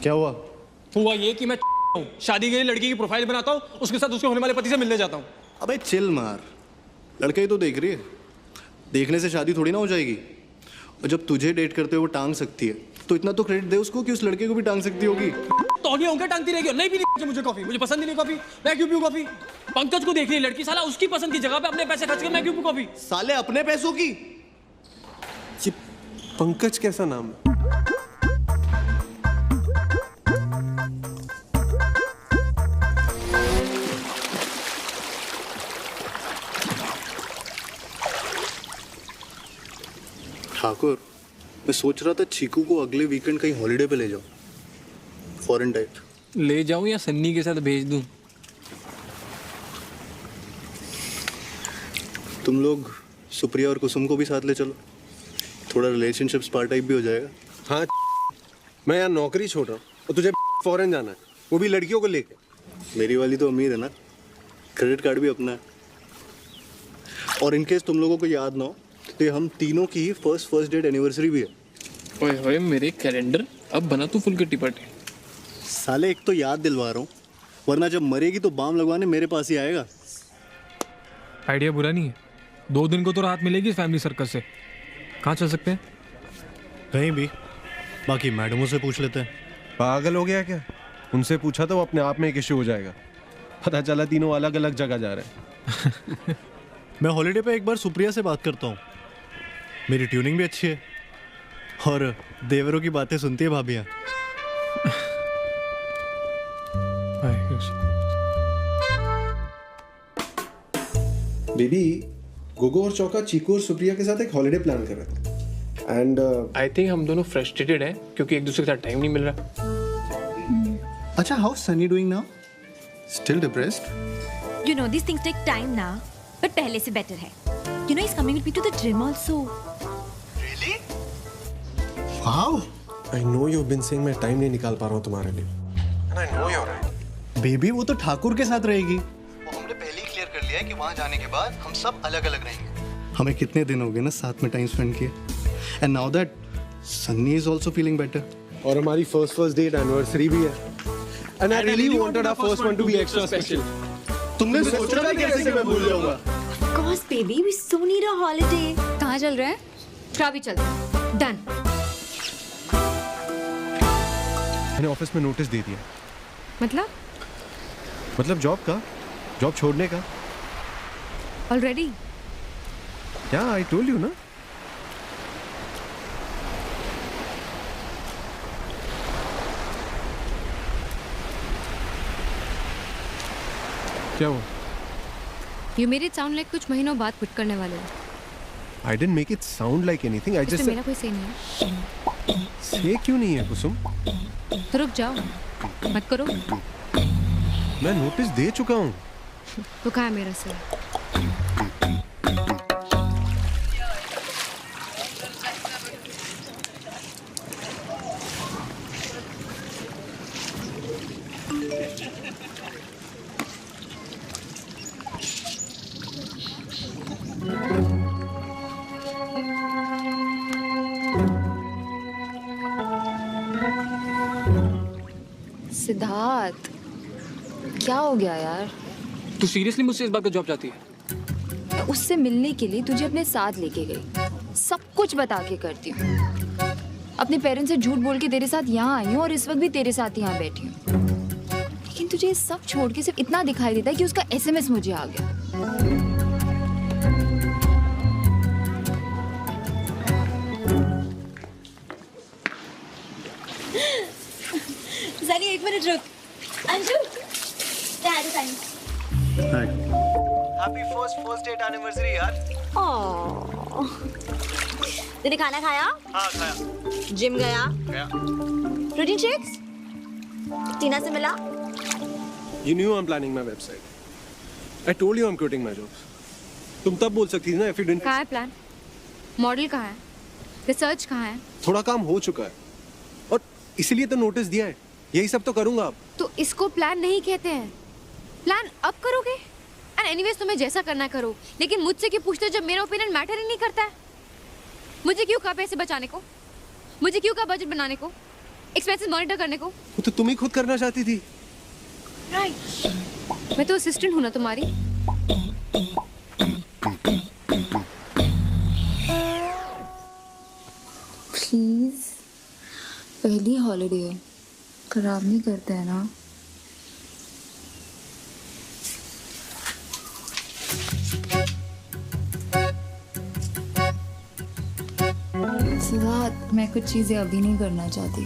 क्या हुआ? हुआ ये कि मैं हूँ, शादी के लिए लड़की की प्रोफाइल बनाता हूँ, उसके साथ उसके होने वाले पति से मिलने जाता हूँ. अबे चिल मार. लड़का ही तो देख रही है. देखने से शादी थोड़ी ना हो जाएगी. और जब तुझे डेट करते हुए वो टांग सकती है तो इतना तो क्रेडिट दे उसको कि उस लड़के को भी टांग सकती होगी. तौलिया होकर टांगती रहेगी. नहीं पीनी मुझे कॉफी, मुझे पसंद नहीं कॉफी, मैं क्यों पीऊँ कॉफी? पंकज को देख रही लड़की, साला उसकी पसंद की जगह पे अपने पैसे खर्च कर मैं क्यों पीऊँ कॉफी? साले अपने पैसों की. ये पंकज कैसा नाम है? ठाकुर, मैं सोच रहा था चीकू को अगले वीकेंड कहीं हॉलीडे पे ले जाऊं, फॉरेन टाइप. ले जाऊं या सन्नी के साथ भेज दूं? तुम लोग सुप्रिया और कुसुम को भी साथ ले चलो, थोड़ा रिलेशनशिप स्पा टाइप भी हो जाएगा. हाँ, मैं यहाँ नौकरी छोड़ रहा हूँ और तुझे फॉरेन जाना है, वो भी लड़कियों को लेके. मेरी वाली तो अमीर है ना, क्रेडिट कार्ड भी अपना है. और इनकेस तुम लोगों को याद ना हो तो हम तीनों की ही फर्स्ट डेट एनिवर्सरी भी है. ओए होए मेरे कैलेंडर, अब बना तू फुल किट्टी पार्टी. साले एक तो याद दिलवा रहा हूँ, वरना जब मरेगी तो बाम लगवाने मेरे पास ही आएगा। आइडिया बुरा नहीं है, 2 दिन को तो राहत मिलेगी फैमिली सर्कस से। कहाँ चल सकते हैं? कहीं भी, बाकी मैडमों से पूछ लेते हैं। पागल हो गया क्या? उनसे पूछा तो वो अपने आप में एक इशू हो जाएगा। पता चला तीनों अलग अलग जगह जा रहे हैं। मैं हॉलीडे पे एक बार सुप्रिया से बात करता हूँ, मेरी ट्यूनिंग भी अच्छी है और देवरों की बातें सुनती है भाभियाँ। बेबी, गोगो और चौका चीकू और सुप्रिया के साथ एक हॉलीडे प्लान कर रहे थे एंड आई थिंक हम दोनों फ्रस्ट्रेटेड हैं क्योंकि एक दूसरे के साथ टाइम नहीं मिल रहा। अच्छा, how Sunny doing now? Still depressed? You know these things take time now, but पहले से better है. You know he's coming with me to the gym also. Really? Wow. I know you've been saying मैं टाइम नहीं निकाल पा रहा हूँ तुम्हारे लिए. And I know you're right. Baby वो तो ठाकुर के साथ रहेगी। वो हमने पहले ही क्लियर कर लिया है कि वहाँ जाने के बाद हम सब अलग अलग रहेंगे। हमें कितने दिन हो गए ना साथ में टाइम स्पेंड किए। And now that Sunny is also feeling better. और हमारी first date anniversary भी है. And I really wanted our first one to be extra special. तुमने सोचा था कैसे कि मैं भूल जाऊंगा? Of course, baby, we so need a holiday. कहाँ चल रहे हैं? ट्रावी चलते हैं। डन। मैंने ऑफिस में नोटिस दे दिया। मतलब जॉब छोड़ने का। ऑलरेडी? या आई टोल्ड यू ना। क्या हुआ? You made it sound like कुछ महीनों बाद क्विट करने वाले हो। I didn't make it sound like anything. I just. मेरा कोई से नहीं है। से क्यों नहीं है कुसुम? तो रुक जाओ, मत करो। मैं नोटिस दे चुका हूँ। तो कहाँ है मेरा से? सिद्धार्थ, क्या हो गया यार? तू सीरियसली मुझसे इस बात का जॉब चाहती है? उससे मिलने के लिए तुझे अपने साथ लेके गई, सब कुछ बता के करती हूँ। अपने पेरेंट्स से झूठ बोल के तेरे साथ यहाँ आई हूँ और इस वक्त भी तेरे साथ यहाँ बैठी हूँ। लेकिन तुझे ये सब छोड़ के सिर्फ इतना दिखाई देता है कि उसका SMS मुझे आ गया। सनी एक मिनट रुक। Anju, happy first date anniversary यार। तूने खाना खाया? हाँ खाया। जिम गया? गया। Protein shakes? टीना से मिला? You knew I'm planning my website. I told you I'm quitting my job. तुम तब बोल सकती थी ना if you didn't. कहाँ है प्लान? मॉडल कहाँ है? रिसर्च कहाँ है? थोड़ा काम हो चुका है और इसीलिए तो नोटिस दिया है। यही सब तो करूंगा अब। तो इसको प्लान नहीं कहते हैं। प्लान अब करोगे? एंड एनीवेज तुम्हें जैसा करना करो, लेकिन मुझसे क्यों पूछते हो जब मेरा ओपिनियन मैटर ही नहीं करता है? मुझे क्यों कहा पैसे बचाने को? मुझे क्यों कहा बजट बनाने को? एक्सपेंसेस मॉनिटर करने को? वो तो तुम ही खुद करना चाहती थी। राइट। मैं तो असिस्टेंट हूँ ना तुम्हारी। प्लीज, पहली हॉलीडे है, खराब नहीं करते हैं ना? सिद्धार्थ, मैं कुछ चीजें अभी नहीं करना चाहती।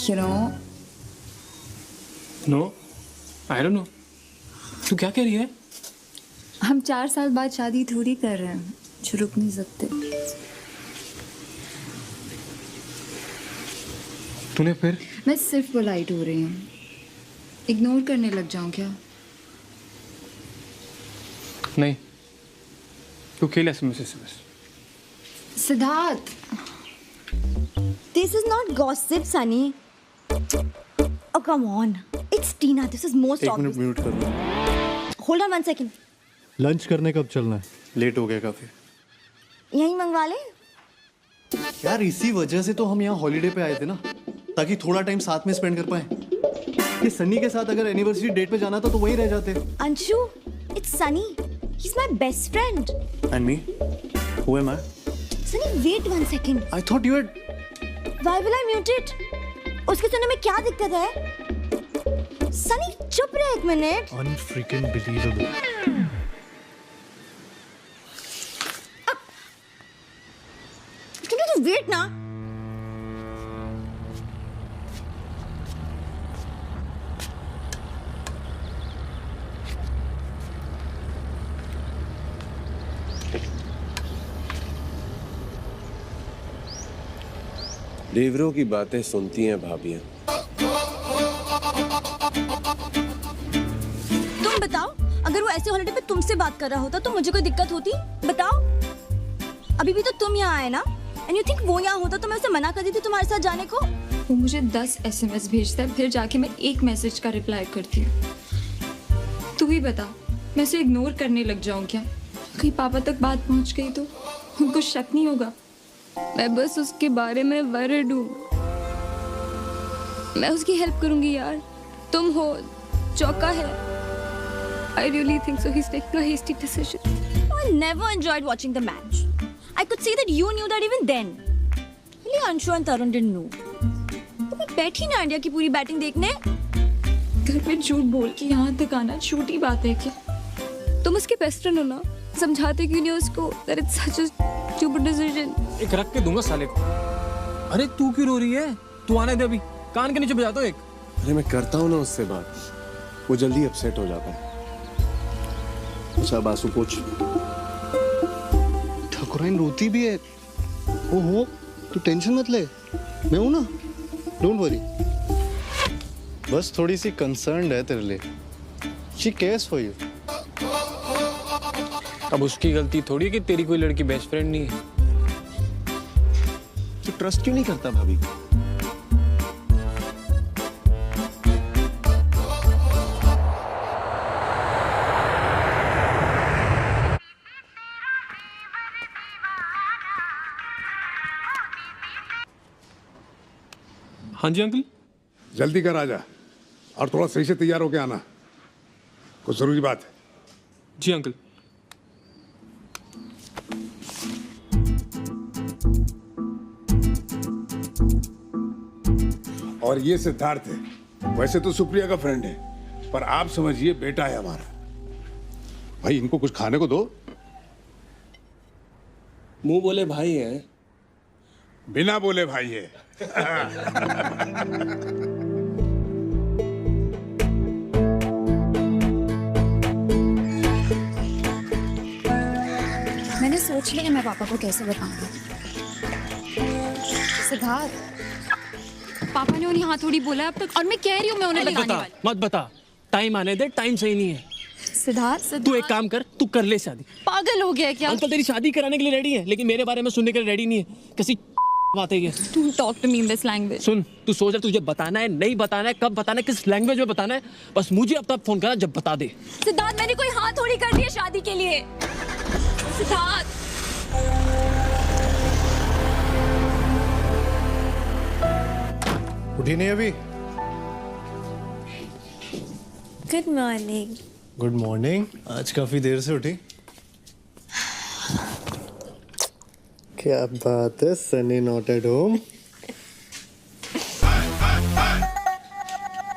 You know? No, I don't know. तू क्या कह रही है? हम 4 साल बाद शादी थोड़ी कर रहे हैं, जो रुक नहीं सकते। तूने फिर? मैं सिर्फ पोलाइट हो रही हूँ। इग्नोर करने लग जाऊँ क्या? नहीं, तू खेल SMS से बस। Siddharth, This is not gossip, Sunny. Oh, come on. It's Tina. This is most एक obvious. मिनट म्यूट कर लो। Hold on 1 second. लंच करने कब चलना है? लेट हो गया काफी। यहीं मंगवा ले। यार इसी वजह से तो हम यहाँ हॉलीडे पे आए थे ना, ताकि थोड़ा टाइम साथ में स्पेंड कर पाए। कि सन्नी के साथ अगर एनिवर्सरी डेट पे जाना था तो वहीं रह जाते। Anshu, it's Sunny. He's my best friend. And me? Who am I? Sunny, wait 1 second. I thought you had... Why will I mute it? उसके सुनने में क्या दिक्कत है? Sunny, चुप रहे 1 minute. Unfreaking believable. Can you just wait ना? देवरों की बातें सुनती हैं भाभियां। तुम बताओ, अगर वो ऐसे हॉलिडे पे तुमसे बात कर रहा होता तो मुझे कोई दिक्कत होती? बताओ। अभी भी तो तुम यहाँ आए ना? एंड यू थिंक वो यहाँ होता तो मैं उसे मना कर देती तुम्हारे साथ जाने को? वो मुझे 10 SMS भेजता है, फिर जाके मैं एक मैसेज का रिप्लाई करती हूँ। तू ही बता, मैं उसे इग्नोर करने लग जाऊँ क्या? कहीं पापा तक बात पहुँच गई तो उनको शक नहीं होगा? मैं बस उसके बारे में वरीड हूँ। मैं उसकी हेल्प करूंगी यार। तुम हो, चौका है। I really think so. He's taking a hasty decision. I never enjoyed watching the match. I could see that you knew that even then. Only Anshu and Tarun didn't know. तो मैं बैठी ना इंडिया की पूरी बैटिंग देखने। घर पे झूठ बोल के यहाँ तक आना छोटी बात है क्या? तुम उसके बेस्ट फ्रेंड हो ना? समझाते क्यों नहीं उसको? That it's such a stupid decision. एक रख के दूंगा साले को। अरे तू क्यों रो रही है? तू आने दे अभी। कान के नीचे बजा दो एक। अरे मैं करता हूँ ना उससे बात, वो जल्दी अपसेट हो जाता है। अच्छा बासु पूछ। ठाकुराइन रोती भी है। ओहो, तू टेंशन मत ले, मैं हूं ना, डोंट वरी। बस थोड़ी सी कंसर्न्ड है तेरे लिए। She cares for you. अब उसकी गलती थोड़ी है कि तेरी कोई लड़की बेस्ट फ्रेंड नहीं है। तू ट्रस्ट क्यों नहीं करता भाभी? हाँ जी अंकल। जल्दी कर आजा और थोड़ा सही से तैयार होके आना, कुछ जरूरी बात है। जी अंकल। और ये सिद्धार्थ है, वैसे तो सुप्रिया का फ्रेंड है, पर आप समझिए बेटा है हमारा। भाई इनको कुछ खाने को दो। मुंह बोले भाई है, बिना बोले भाई है। मैंने सोच लिया मैं पापा को कैसे बताऊंगा। सिद्धार्थ, पापा ने उन्हें हाँ थोड़ी बोला अब तक, और मैं कह रही हूँ मैं उन्हें बताने वाली। मत बता, टाइम आने दे, टाइम सही नहीं है। सिद्धार्थ, तू एक काम कर, तू कर ले शादी। पागल हो गया क्या? अंकल तेरी शादी कराने के लिए रेडी है, लेकिन मेरे बारे में सुनने के लिए रेडी नहीं है। किसी बात है ये। Don't talk to me in this language. सुन, तू सोच रहा तुझे बताना है, नहीं बताना है, कब बताना है, किस लैंग्वेज में बताना है, बस मुझे अब तक फोन करना जब बता दे। सिद्धार्थ, मैंने कोई हाँ थोड़ी कर दी है शादी के लिए। सिद्धार्थ, उठी नहीं अभी? Good morning. Good morning. आज काफी देर से उठी। क्या बात है, Sunny not at home.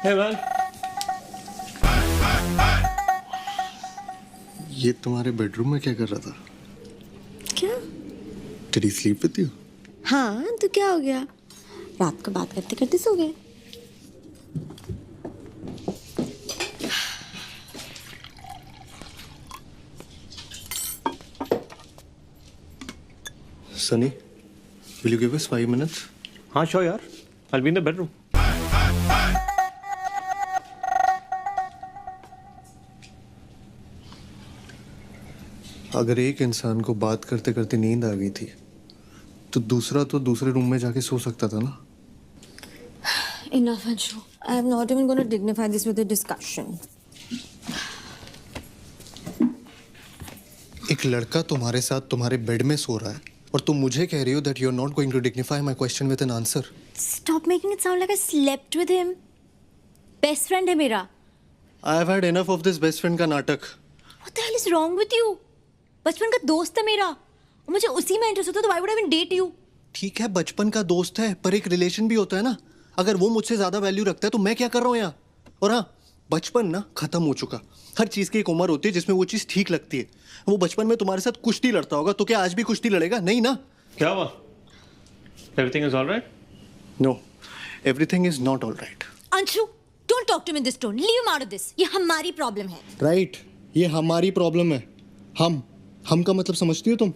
Hey man. ये तुम्हारे बेडरूम में क्या कर रहा था? क्या? Did he sleep with you? हाँ, तो क्या हो गया? रात को बात करते करते सो गए। Sunny, will you give us 5 minutes? हाँ sure यार, I'll be in the bedroom. अगर एक इंसान को बात करते करते नींद आ गई थी, तो दूसरा तो दूसरे रूम में जाके सो सकता था ना? Enough, Anshu. I am not even going to dignify this with a discussion. एक लड़का तुम्हारे साथ तुम्हारे बेड में सो रहा है और तुम मुझे कह रही हो that you are not going to dignify my question with an answer. Stop making it sound like I slept with him. Best friend है मेरा। I have had enough of this best friend का नाटक। What the hell is wrong with you? बचपन का दोस्त है मेरा और मुझे उसी में इंटरेस्ट होता तो why would I even date you? ठीक है, बचपन का दोस्त है, पर एक रिलेशन भी होता है ना। अगर वो मुझसे ज्यादा वैल्यू रखता है तो मैं क्या कर रहा हूँ यहाँ? और हाँ, बचपन ना खत्म हो चुका। हर चीज की एक उम्र होती है जिसमें वो चीज ठीक लगती है। वो बचपन में तुम्हारे साथ कुश्ती लड़ता होगा, तो क्या आज भी कुश्ती लड़ेगा? नहीं ना। क्या हुआ? Everything is alright? No, everything is not alright. Anshu, don't talk to me in this tone. Leave him out of this. ये हमारी प्रॉब्लम है। राइट, ये हमारी प्रॉब्लम है। हम का मतलब समझती हो तुम?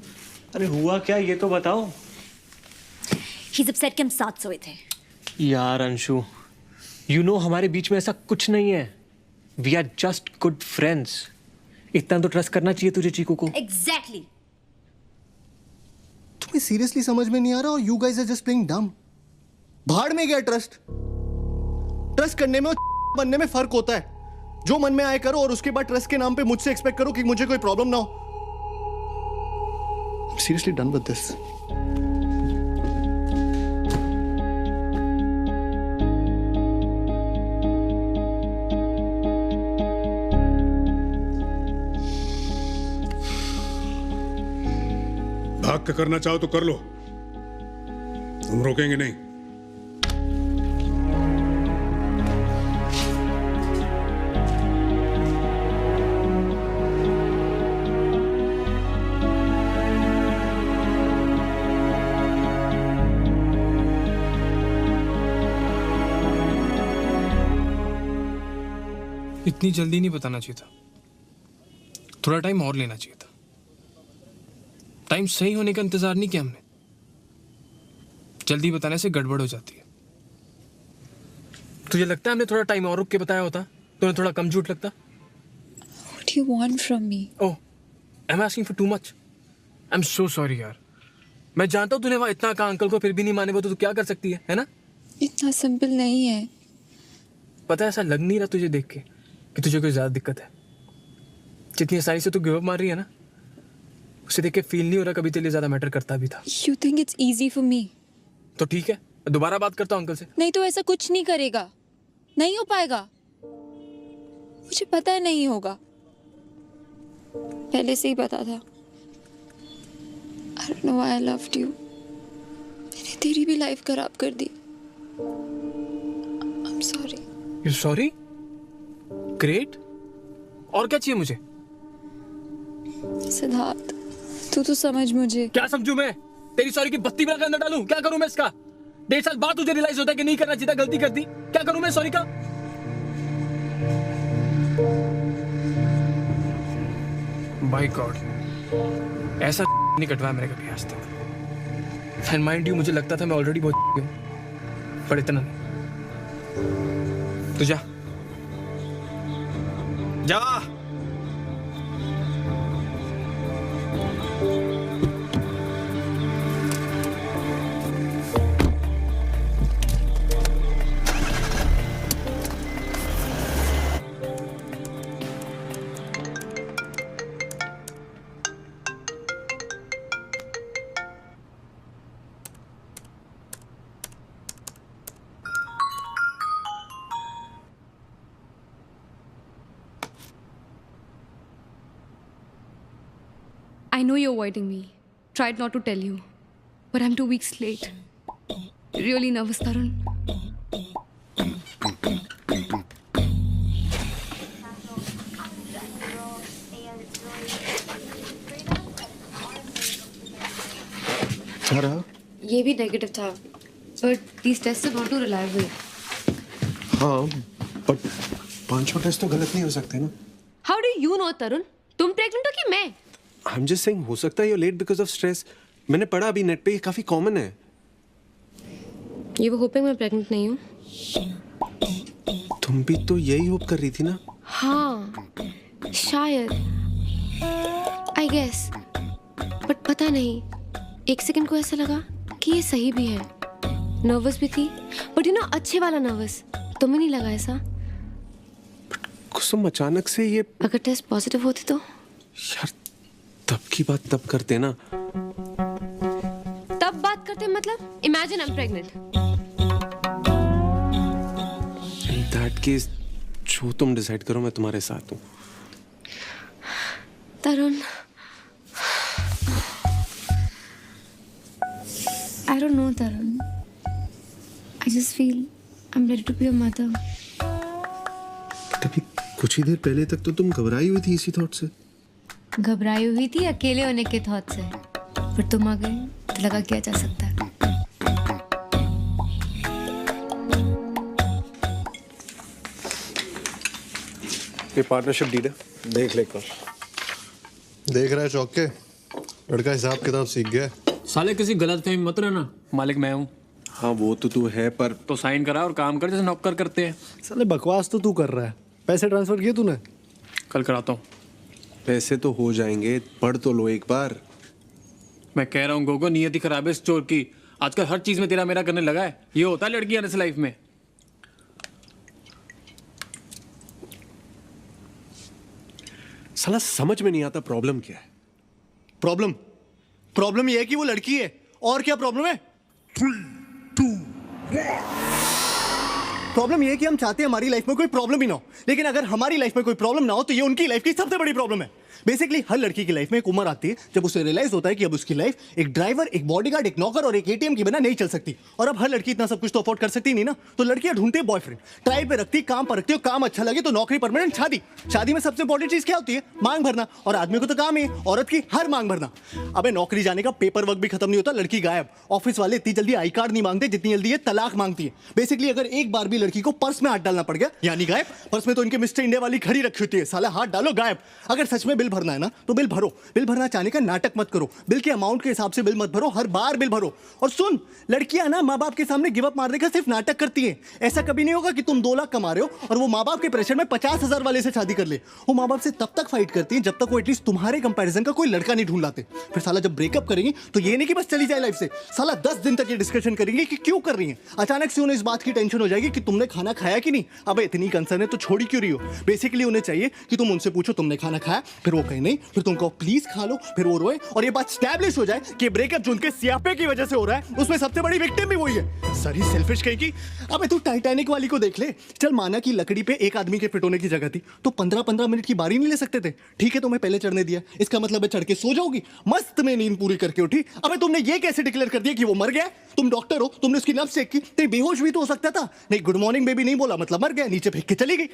अरे हुआ क्या ये तो बताओ। He's upset कि हम साथ सोए थे। यार अंशु, you know हमारे बीच में ऐसा कुछ नहीं है। We are just good friends. इतना तो ट्रस्ट करना चाहिए तुझे चीकू को। Exactly. तुम्हें सीरियसली समझ में नहीं आ रहा और you guys are just playing dumb. भाड़ में गया ट्रस्ट। ट्रस्ट करने में और बनने में फर्क होता है। जो मन में आए करो और उसके बाद ट्रस्ट के नाम पे मुझसे एक्सपेक्ट करो कि मुझे कोई प्रॉब्लम ना हो। Seriously done with this. भाग के करना चाहो तो कर लो, हम रोकेंगे नहीं। इतनी जल्दी नहीं बताना चाहिए था, थोड़ा टाइम और लेना चाहिए था। टाइम सही होने का इंतजार नहीं किया हमने। जल्दी बताने से गड़बड़ हो जाती है। तुझे लगता है हमने थोड़ा टाइम और रुक के बताया होता तो उन्हें थोड़ा कम झूठ लगता? What do you want from me? Oh, am I asking for too much? I'm so sorry यार। मैं जानता हूँ तूने वहाँ इतना कहा अंकल को, फिर भी नहीं माने वो तो तू क्या कर सकती है ना? इतना सिंपल नहीं है। पता है ऐसा लग नहीं रहा तुझे देख के कि तुझे कोई ज्यादा दिक्कत है। जितनी आसानी से तू गिव अप मार रही है ना, उसे देख के फील नहीं हो रहा कभी तेरे लिए ज्यादा मैटर करता भी था। You think it's easy for me? तो ठीक है, दोबारा बात करता हूँ अंकल से। नहीं तो ऐसा कुछ नहीं करेगा, नहीं हो पाएगा। मुझे पता है नहीं होगा, पहले से ही पता था। I don't know why I loved you. मैंने तेरी भी लाइफ खराब कर दी। I'm sorry. You sorry? Great. और क्या चाहिए मुझे? सिद्धार्थ, तू तो समझ मुझे। क्या समझूं मैं? तेरी सॉरी की बत्ती बना के अंदर डालूं? क्या करूं मैं इसका? 1.5 साल बाद तुझे रियलाइज होता है कि नहीं करना चाहिए था, गलती कर दी। क्या करूं मैं सॉरी का? माय गॉड, ऐसा नहीं कटवाया मैंने कभी आज तक। एंड माइंड यू, मुझे लगता था मैं ऑलरेडी बहुत हूं, पर इतना नहीं। तू जा जा। I know you're avoiding me. Tried not to tell you. But I'm 2 weeks late. Really nervous, Tarun. ये भी नेगेटिव था, but these tests are not too reliable. हाँ, but 5 टेस्ट तो गलत नहीं हो सकते ना। How do you know, Tarun? तुम प्रेग्नेंट हो कि मैं? I'm just saying, हो सकता है you're late because of stress. मैंने पढ़ा अभी नेट पे, ये काफी कॉमन है। ये वो होपिंग मैं प्रेग्नेंट नहीं हूँ। तुम भी तो यही होप कर रही थी ना? हाँ, शायद, I guess, but पता नहीं, 1 सेकंड को ऐसा लगा कि ये सही भी है। नर्वस भी थी, but you know, अच्छे वाला नर्वस। तुम्हें नहीं लगा ऐसा? कुसुम, अचानक से ये अगर टेस्ट पॉजिटिव होती तो? यार, तब की बात तब करते ना। तब बात करते मतलब? Imagine I'm pregnant. That that case जो तुम डिसाइड करो मैं तुम्हारे साथ हूँ। तरुण, I don't know, Tarun. I just feel I'm ready to be a mother. तभी कुछ ही देर पहले तक तो तुम घबराई हुई थी इसी थॉट से। घबराई हुई थी अकेले होने के थॉट से, पर तुम आ गए तो लगा किया जा सकता है। ये पार्टनरशिप डीड है, देख ले कर। देख रहा है चौक के, लड़का हिसाब किताब सीख गया है। साले किसी गलत फहमी मत रहना, मालिक मैं हूँ। हाँ वो तो तू है, पर तो साइन करा और काम कर जैसे नौकर करते हैं। साले बकवास तो तू कर रहा है। पैसे ट्रांसफर किए तूने? कल कराता हूँ। पैसे तो हो जाएंगे, पढ़ तो लो एक बार। मैं कह रहा हूँ गोगो, नियति खराब है इस चोर की। आजकल हर चीज में तेरा मेरा करने लगा है। ये होता है लड़की आने से लाइफ में। साला समझ में नहीं आता प्रॉब्लम क्या है। प्रॉब्लम ये है कि वो लड़की है। और क्या प्रॉब्लम है? 3, 2, 1। प्रॉब्लम ये है कि हम चाहते हैं हमारी लाइफ में कोई प्रॉब्लम ही ना हो, लेकिन अगर हमारी लाइफ में कोई प्रॉब्लम ना हो तो ये उनकी लाइफ की सबसे बड़ी प्रॉब्लम है। बेसिकली हर लड़की की लाइफ में एक उम्र आती है जब उसे रियलाइज होता है कि अब उसकी लाइफ एक ड्राइवर, एक बॉडीगार्ड, एक नौकर और एक एटीएम के बिना नहीं चल सकती। और अब हर लड़की इतना सब कुछ तो अफोर्ड कर सकती नहीं ना, तो लड़कियां ढूंढती है बॉयफ्रेंड, ट्रायल पे रखती, काम पर रखती है, काम अच्छा लगे तो नौकरी, परमानेंट, शादी। शादी में सबसे इंपॉर्टेंट चीज क्या होती है? मांग भरना। और आदमी को तो काम है औरत की हर मांग भरना। अबे नौकरी जाने का पेपर वर्क भी खत्म नहीं होता, लड़की गायब। ऑफिस वाले इतनी जल्दी आई कार्ड नहीं मांगते जितनी जल्दी ये तलाक मांगती है। बेसिकली अगर एक बार भी लड़की को पर्स में हाथ डालना पड़ गया, यानी गायब। पर्स में तो इनके मिस्टर इंडिया वाली घड़ी रखी होती है, साला हाथ डालो गायब। अगर सच में बिल भरना है ना तो बिल भरो। बिल भरना चाहने का नाटक मत करो, बिल के अमाउंट के हिसाब से बिल मत भरो, हर बार बिल भरो। और सुन, लड़कियां ना माँ बाप के सामने गिव अप मारने का सिर्फ नाटक करती हैं। ऐसा कभी नहीं होगा कि तुम 2 लाख कमा रहे हो और वो माँ बाप के प्रेशर में 50,000 वाले से शादी कर ले। वो माँ बाप से तब तक फाइट करती हैं जब तक वो एटलीस्ट तुम्हारे कंपैरिजन का कोई लड़का नहीं ढूंढ लाते। फिर साला जब ब्रेकअप करेंगी तो ये नहीं कि बस चली जाए लाइफ से, साला 10 दिन तक ये डिस्कशन करेंगे कि क्यों कर रही है। अचानक से उन्हें इस बात की टेंशन हो जाएगी कि तुमने खाना खाया कि नहीं। अब इतनी कंसर्न है तो छोड़ी क्यों रही हो? बेसिकली उन्हें चाहिए कि तुम उनसे पूछो तुमने खाना खाया, फिर वो कहे नहीं, फिर तुम कहो प्लीज खा लो, फिर वो रोए और ये बात स्टैब्लिश हो जाए कि ब्रेकअप जो उनके सियापे की वजह से हो रहा है उसमें सबसे बड़ी विक्टिम भी वही है। सरी सेल्फिश कहेगी। अबे तू टाइटैनिक वाली को देख ले। चल माना कि लकड़ी पे एक आदमी के फिट होने की जगह थी तो 15-15 मिनट की बारी नहीं ले सकते थे? ठीक है, तुम्हें पहले चढ़ने दिया, इसका मतलब है चढ़ के सो जाओगी। मस्त में नींद पूरी करके उठी। अबे तुमने ये कैसे डिक्लेयर कर दिया कि वो मर गया? तुम डॉक्टर हो, तुमने उसकी नब्ज चेक की, तो बेहोश भी तो हो सकता था। नहीं, गुड मॉर्निंग बेबी नहीं बोला मतलब मर गया, नीचे फेंक के चली गई।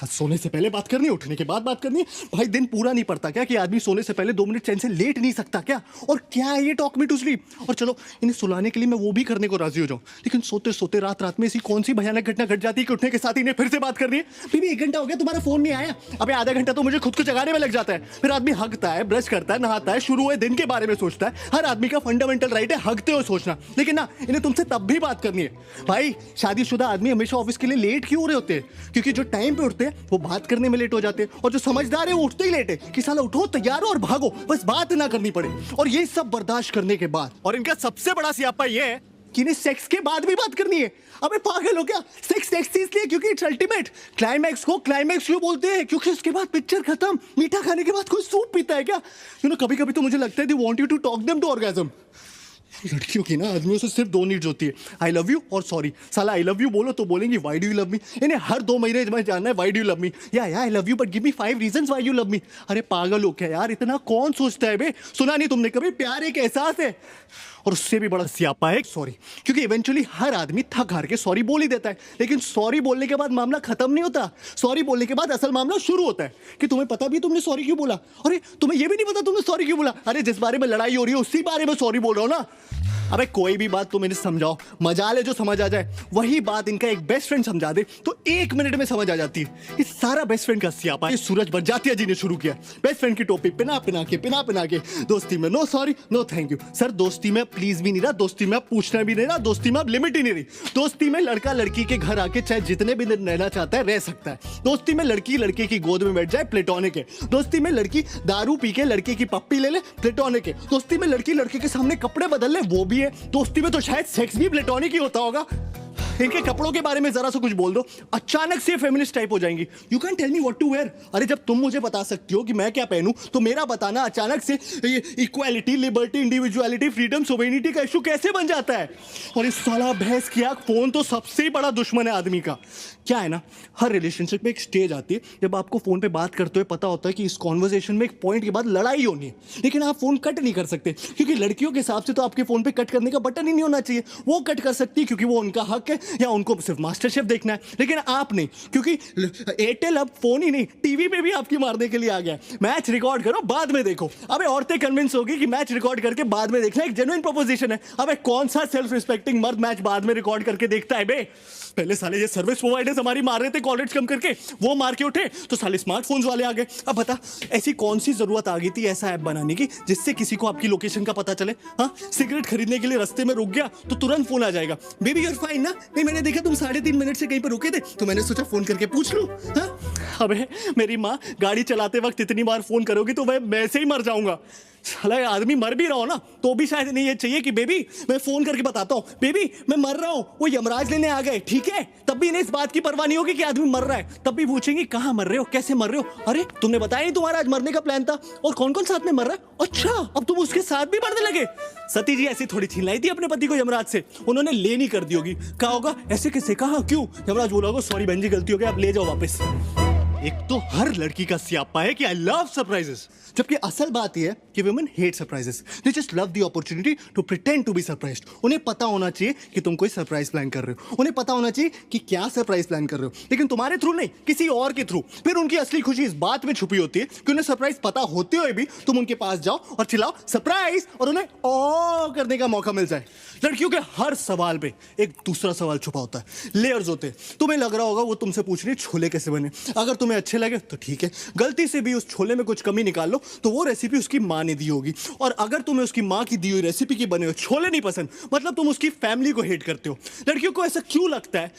सोने से पहले बात करनी है, उठने के बाद बात करनी है। भाई दिन पूरा नहीं पड़ता क्या कि आदमी सोने से पहले 2 मिनट चैन से लेट नहीं सकता क्या? और क्या है ये टॉक मी टू स्लीप? और चलो इन्हें सुलाने के लिए मैं वो भी करने को राजी हो जाऊं, लेकिन सोते सोते रात में ऐसी कौन सी भयानक घटना घट जाती है कि उठने के साथ इन्हें फिर से बात करनी है। बीबी 1 घंटा हो गया तुम्हारा फोन नहीं आया। अबे आधा घंटा तो मुझे खुद को जगाने में लग जाता है। फिर आदमी हगता है, ब्रश करता है, नहाता है, शुरू हुए दिन के बारे में सोचता है। हर आदमी का फंडामेंटल राइट है हगते हुए सोचना, लेकिन ना इन्हें तुमसे तब भी बात करनी है। भाई शादीशुदा आदमी हमेशा ऑफिस के लिए लेट क्यों हो रहे होते हैं? क्योंकि जो टाइम पे उठते हैं वो बात करने में लेट हो जाते हैं, और जो समझदार है वो उठते ही लेट है कि साला उठो, तैयार हो और भागो, बस बात ना करनी पड़े। और ये सब बर्दाश्त करने के बाद, और इनका सबसे बड़ा सियापा ये है कि इन्हें सेक्स के बाद भी बात करनी है। अबे पागल हो क्या? सेक्स सेक्स इसलिए क्योंकि इट्स अल्टीमेट। क्लाइमैक्स को क्लाइमैक्स क्यों बोलते हैं? क्योंकि उसके बाद पिक्चर खत्म। मीठा खाने के बाद कोई सूप पीता है क्या? कभी कभी तो मुझे लगता है they want you to talk them to orgasm. लड़कियों की ना आदमियों से सिर्फ 2 नीड्स होती है, आई लव यू और सॉरी। साला आई लव यू बोलो तो बोलेंगी why do you love me. इन्हें हर 2 महीने में जानना है why do you love me, या I love you but give me 5 reasons why you love me. अरे पागल हो क्या यार, इतना कौन सोचता है बे? सुना नहीं तुमने कभी? प्यार एक एहसास है, और उससे भी बड़ा सियापा है सॉरी। क्योंकि इवेंचुअली हर आदमी थक हार के सॉरी बोल ही देता है, लेकिन सॉरी बोलने के बाद मामला खत्म नहीं होता। सॉरी बोलने के बाद असल मामला शुरू होता है कि तुम्हें पता भी तुमने सॉरी क्यों बोला। अरे तुम्हें यह भी नहीं पता तुमने सॉरी क्यों बोला? अरे जिस बारे में लड़ाई हो रही है उसी बारे में सॉरी बोल रहा हूं ना। अबे कोई भी बात तुम इन्हें समझाओ, मजाल है जो समझ आ जाए। वही बात इनका एक बेस्ट फ्रेंड समझा दे तो 1 मिनट में समझ आ जाती है। इस सारा बेस्ट फ्रेंड का सियापा है सूरज बरजातिया जी ने शुरू किया। बेस्ट फ्रेंड की टोपी पिना पिना के दोस्ती में no sorry no thank you. Sir दोस्ती में प्लीज भी नहीं रहा, दोस्ती में पूछना भी नहीं रहा, दोस्ती में अब लिमिट ही नहीं रही। दोस्ती में लड़का लड़की के घर आके चाहे जितने भी दिन रहना चाहता है रह सकता है। दोस्ती में लड़की लड़के की गोद में बैठ जाए, प्लेटोनिक है। दोस्ती में लड़की दारू पी के लड़के की पप्पी ले ले, प्लेटोनिक है। दोस्ती में लड़की लड़के के सामने कपड़े बदल ले, वो भी है। दोस्ती में तो शायद सेक्स भी प्लेटोनिक ही होता होगा। इनके कपड़ों के बारे में जरा सा कुछ बोल दो, अचानक से फेमिनिस्ट टाइप हो जाएंगी। You can tell me what to wear. अरे जब तुम मुझे बता सकती हो कि मैं क्या पहनूं, तो मेरा बताना अचानक से ये equality, liberty, individuality, freedom, sovereignty का इशू कैसे बन जाता है? और इस साला भैंस की आंख, फोन तो सबसे बड़ा दुश्मन है आदमी का। क्या है ना, हर रिलेशनशिप में एक स्टेज आती है जब आपको फोन पे बात करते हुए पता होता है कि इस कॉन्वर्सेशन में एक पॉइंट के बाद लड़ाई होनी है, लेकिन आप फोन कट नहीं कर सकते, क्योंकि लड़कियों के हिसाब से तो आपके फोन पे कट करने का बटन ही नहीं होना चाहिए। वो कट कर सकती है क्योंकि वो उनका हक है, या उनको सिर्फ मास्टर शेफ देखना है, लेकिन आप नहीं, क्योंकि एयरटेल अब फोन ही नहीं, टीवी पे भी आपकी मारने के लिए आ गया है। मैच रिकॉर्ड करो, बाद में देखो। अबे औरतें कन्विंस होगी कि मैच रिकॉर्ड करके बाद में देखना एक जेन्युइन प्रोपोजिशन है। अबे कौन सा सेल्फ रिस्पेक्टिंग मर्द मैच बाद में रिकॉर्ड करके देखता है बे? पहले साले ये सर्विस प्रोवाइडर्स हमारी मार रहे थे कॉल रेट्स कम करके, वो मार के उठे तो साले स्मार्टफोन्स वाले आ गए। अब बता, ऐसी कौन सी जरूरत आ गई थी ऐसा ऐप बनाने की जिससे किसी को आपकी लोकेशन का पता चले? हाँ, सिगरेट खरीदने के लिए रास्ते में रुक गया तो तुरंत फोन आ जाएगा, बेबी यूर फाइन ना? नहीं, मैंने देखा तुम 3.5 मिनट से कहीं पर रुके थे तो मैंने सोचा फोन करके पूछ लूं। हाँ? अबे मेरी माँ, गाड़ी चलाते वक्त इतनी बार फोन करोगी तो मैं से ही मर जाऊंगा। साला आदमी मर भी रहा हो ना तो भी शायद नहीं ये चाहिए कि बेबी मैं फोन करके बताता हूँ, बेबी मैं मर रहा हूँ, वो यमराज लेने आ गए, ठीक है? तब भी इन्हें इस बात की परवाह नहीं होगी कि आदमी मर रहा है, तब भी पूछेंगे कहाँ मर रहे हो, कैसे मर रहे हो? अरे तुमने बताया नहीं तुम्हारा आज मरने का प्लान था, और कौन कौन साथ में मर रहा है? अच्छा, अब तुम उसके साथ भी मरने लगे। सती जी ऐसी थोड़ी छीन लाई थी अपने पति को यमराज से, उन्होंने ले नहीं कर दी होगी। कहा होगा ऐसे कैसे, कहा, क्यों? यमराज बोला होगा सॉरी बहन जी, गलती हो गई, आप ले जाओ वापस। एक तो हर लड़की का स्यापा है कि आई लव सरप्राइजेस, जबकि असल बात यह है कि women hate surprises. They just love the opportunity to pretend to be surprised. उन्हें पता होना चाहिए कि तुम कोई सरप्राइज प्लान कर रहे हो, उन्हें पता होना चाहिए कि क्या सरप्राइज प्लान कर रहे हो, लेकिन तुम्हारे थ्रू नहीं, किसी और के थ्रू। फिर उनकी असली खुशी इस बात में छुपी होती है कि उन्हें सरप्राइज पता होते हुए भी तुम उनके पास जाओ और चिल्लाओ सरप्राइज, और उन्हें ओ करने का मौका मिल जाए। लड़कियों के हर सवाल पे एक दूसरा सवाल छुपा होता है, लेयर्स होते हैं। तुम्हें लग रहा होगा वो तुमसे पूछ रही छोले कैसे बने, अगर तुम्हें अच्छे लगे तो ठीक है, गलती से भी उस छोले में कुछ कमी निकाल लो तो वो रेसिपी उसकी माँ ने दी होगी, और अगर तुम्हें उसकी माँ की दी हुई रेसिपी के बने हुए छोले नहीं पसंद, मतलब तुम उसकी फैमिली को हेट करते हो। लड़कियों को ऐसा क्यों लगता है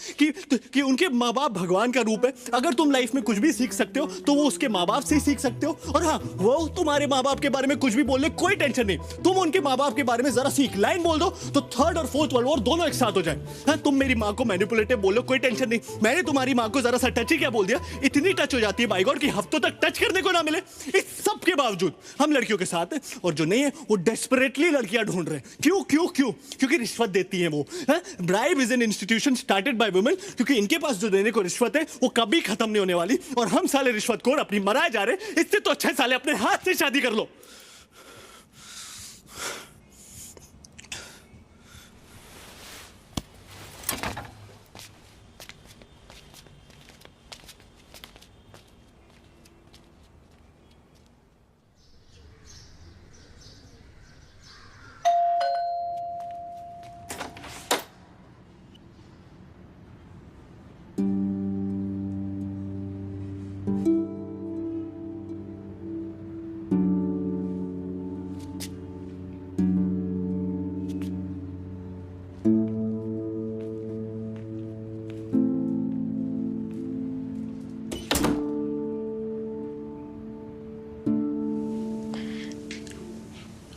कि उनके माँ बाप भगवान का रूप है? अगर तुम लाइफ में कुछ भी सीख सकते हो तो वो उसके माँ बाप से ही सीख सकते हो। और हाँ, वो तुम्हारे माँ बाप के बारे में कुछ भी बोल ले, कोई टेंशन नहीं, तुम उनके माँ बाप के बारे में जरा सी लाइन बोल दो तो 3rd और 4th वर्ल्ड वॉर दोनों एक साथ हो जाए। हाँ, तुम मेरी माँ को मैनिपुलेटिव बोलो, कोई टेंशन नहीं, मैंने तुम्हारी माँ को जरा सा टच ही क्या बोल दिया, इतनी टच हो जाती है बाई गॉड कि हफ्तों तक टच करने को ना मिले। इस सब के बावजूद हम लड़कियों के साथ हैं, और जो नहीं है वो डेस्परेटली लड़कियां ढूंढ रहे हैं। क्यों क्यों क्यों? क्योंकि रिश्वत देती हैं वो। Bribe is an institution started by women, क्योंकि इनके पास जो देने को रिश्वत है वो कभी खत्म नहीं होने वाली, और हम साले रिश्वतखोर अपनी मराए जा रहे हैं। इससे तो अच्छा साले अपने हाथ से शादी कर लो।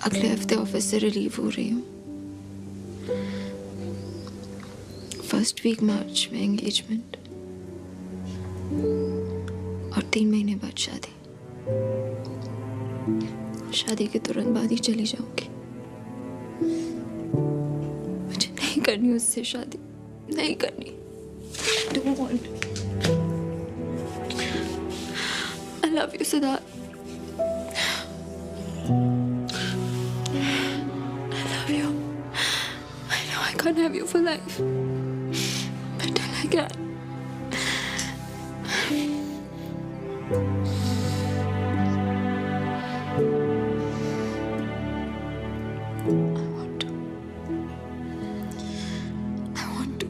अगले हफ्ते ऑफिस से रिलीव हो रही हूँ। 1st वीक मार्च में एंगेजमेंट, और 3 महीने बाद शादी। शादी के तुरंत बाद ही चली जाऊंगी। मुझे नहीं करनी उससे शादी, नहीं करनी। I don't want. I love you, Siddharth. I can't have you for life, but I can. I want to.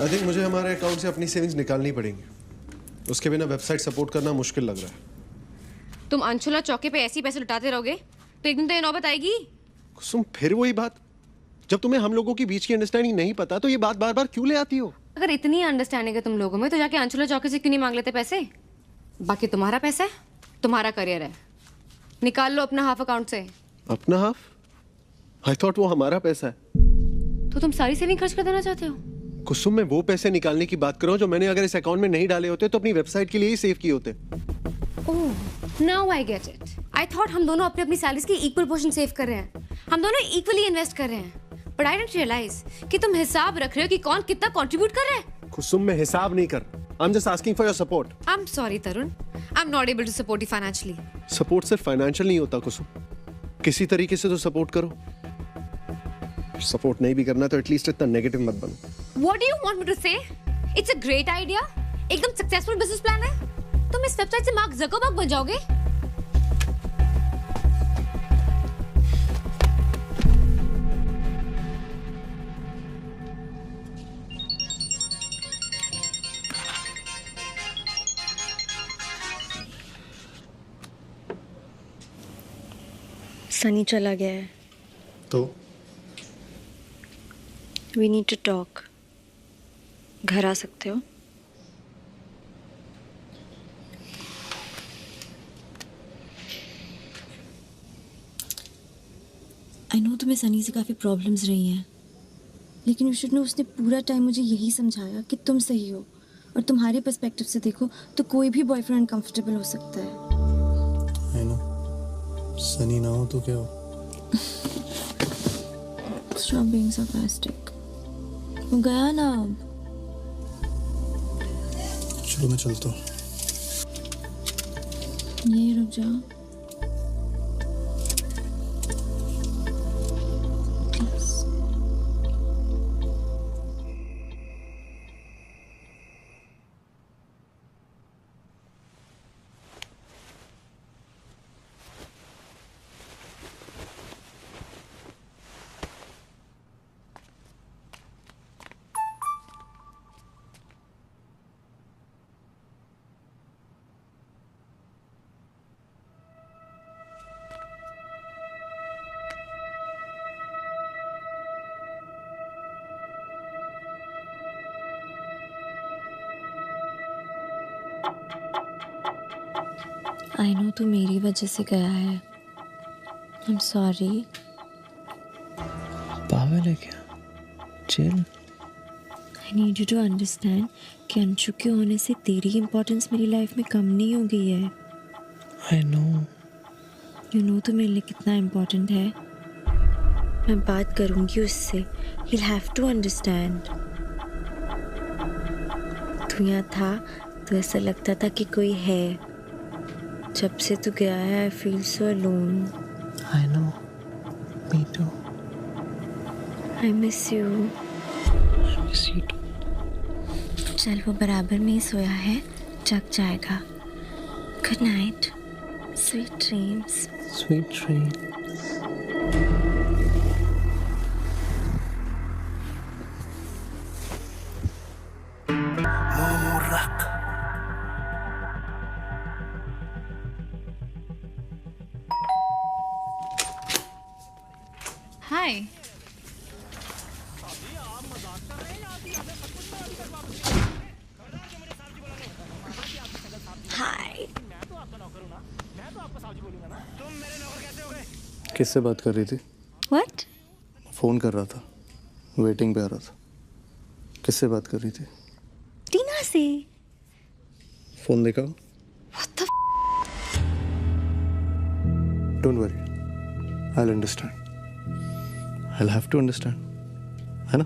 I think मुझे हमारे अकाउंट से अपनी सेविंग्स निकालनी पड़ेंगी, उसके बिना वेबसाइट सपोर्ट करना मुश्किल लग रहा है। तुम अंशुला चौके पे ऐसे ही पैसे लुटाते रहोगे तो एक दिन तो ये नौबत आएगी। कुसुम, फिर वही बात, जब तुम्हें हम लोगों के बीच की अंडरस्टैंडिंग नहीं पता तो ये बात बार बार क्यों ले आती हो? अगर इतनी अंडरस्टैंडिंग है तुम लोगों में तो जाके अंशुला चौके से क्यों नहीं मांग लेते पैसे? बाकी तुम्हारा पैसा है, तुम्हारा करियर है, निकाल लो अपना हाफ अकाउंट से। अपना हाफ? आई थॉट वो हमारा पैसा है। तो तुम सारी सेविंग खर्च कर देना चाहते हो? कुसुम, मैं वो पैसे निकालने की बात कर रहा हूँ जो मैंने अगर इस अकाउंट में नहीं डाले होते तो अपनी वेबसाइट के लिए ही सेव किए होते। Oh, now I get it. I thought हम दोनों अपनी अपनी सैलरीज की इक्वल पोर्शन सेव कर रहे हैं, हम दोनों इक्वली इन्वेस्ट कर रहे हैं। बट आई डिडंट रियलाइज कि तुम हिसाब रख रहे हो कि कौन कितना कंट्रीब्यूट कर रहा है। कुसुम, मैं हिसाब नहीं कर, I am just asking for your support. I am sorry Tarun, I am not able to support you financially. Support सिर्फ फाइनेंशियल नहीं होता कुसुम, किसी तरीके से तो सपोर्ट करो। सपोर्ट नहीं भी करना तो एटलीस्ट इतना नेगेटिव मत बनो। What do you want me to say? It's a great idea. एकदम सक्सेसफुल बिजनेस प्लान है। तुम इस वेबसाइट से मार्क जकरबर्ग बन जाओगे। सनी चला गया है। तो We need to talk. घर आ सकते हो? आई नो तुम्हें सनी से काफ़ी प्रॉब्लम्स रही हैं, लेकिन यू शुड नो उसने पूरा टाइम मुझे यही समझाया कि तुम सही हो, और तुम्हारे पर्सपेक्टिव से देखो तो कोई भी बॉयफ्रेंड अनकंफर्टेबल हो सकता है। आई नो, सनी ना हो तो क्या हो? Stop being sarcastic. वो गया ना अब। चलो मैं चलता हूँ। ये रुक जा। आई नो तू मेरी वजह से गया है। I am sorry. पागल है क्या? Chill. I need you to understand कि अंशु के होने से तेरी इम्पोर्टेंस मेरी लाइफ में कम नहीं हो गई है। I know. यू नो तो मेरे लिए कितना इम्पोर्टेंट है। मैं बात करूंगी उससे। He'll have to understand। तू यहाँ था तो ऐसा लगता था कि कोई है। जब से तू गया है I feel so alone. I know, me too. I miss you. I miss you too. चल वो बराबर में ही सोया है, जग जाएगा। Good night, sweet dreams. Sweet dream. Hi. Hi. किससे बात कर रही थी? What? फोन कर रहा था, वेटिंग पे आ रहा था। किससे बात कर रही थी? टीना से। फोन देखा? What the don't worry, I will understand. I will have to understand, है ना?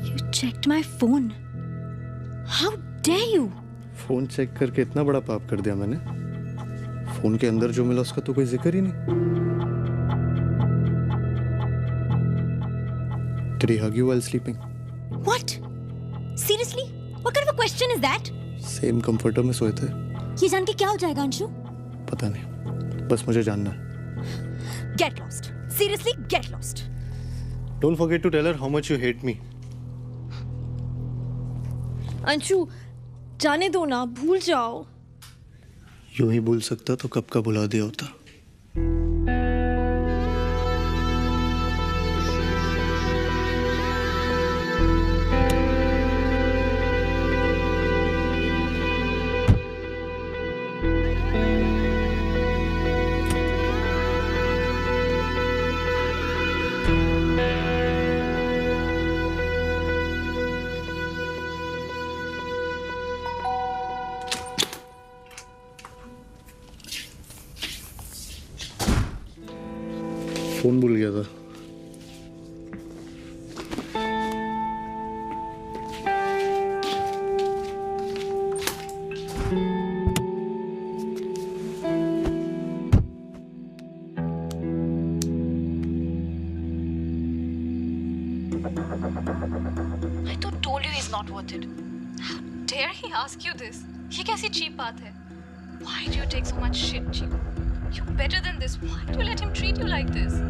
You checked my phone. How dare you? Phone check करके इतना बड़ा पाप कर दिया मैंने? फोन के अंदर जो मिला उसका तो कोई जिक्र ही नहीं। Did he hug you while sleeping? What? Seriously? What kind of a question is that? Same comforter में सोए थे। ये जान के क्या हो जाएगा अंशु? पता नहीं, बस मुझे जानना है। Get lost. Seriously, get lost. Don't forget to tell her how much you hate me. Anshu जाने दो ना, भूल जाओ। यूं ही भूल सकता तो कब का भुला दिया होता। फोन भूल गया था। I told you he's not worth it. How dare he ask you this? ये कैसी cheap बात है? Why do you take so much shit, Chico? You're better than this. Why do you let him treat you like this?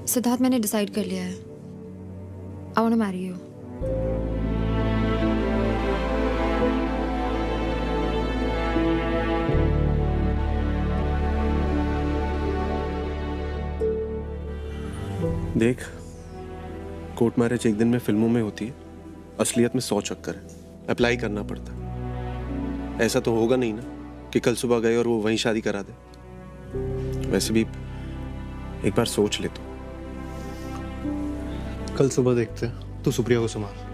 Siddharth, मैंने डिसाइड कर लिया है। I want to marry you. देख, कोर्ट मैरिज एक दिन में फिल्मों में होती है, असलियत में 100 चक्कर है। अप्लाई करना पड़ता है। ऐसा तो होगा नहीं ना कि कल सुबह गए और वो वहीं शादी करा दे। वैसे भी एक बार सोच ले तो। कल सुबह देखते हैं। तू सुप्रिया को संभाल।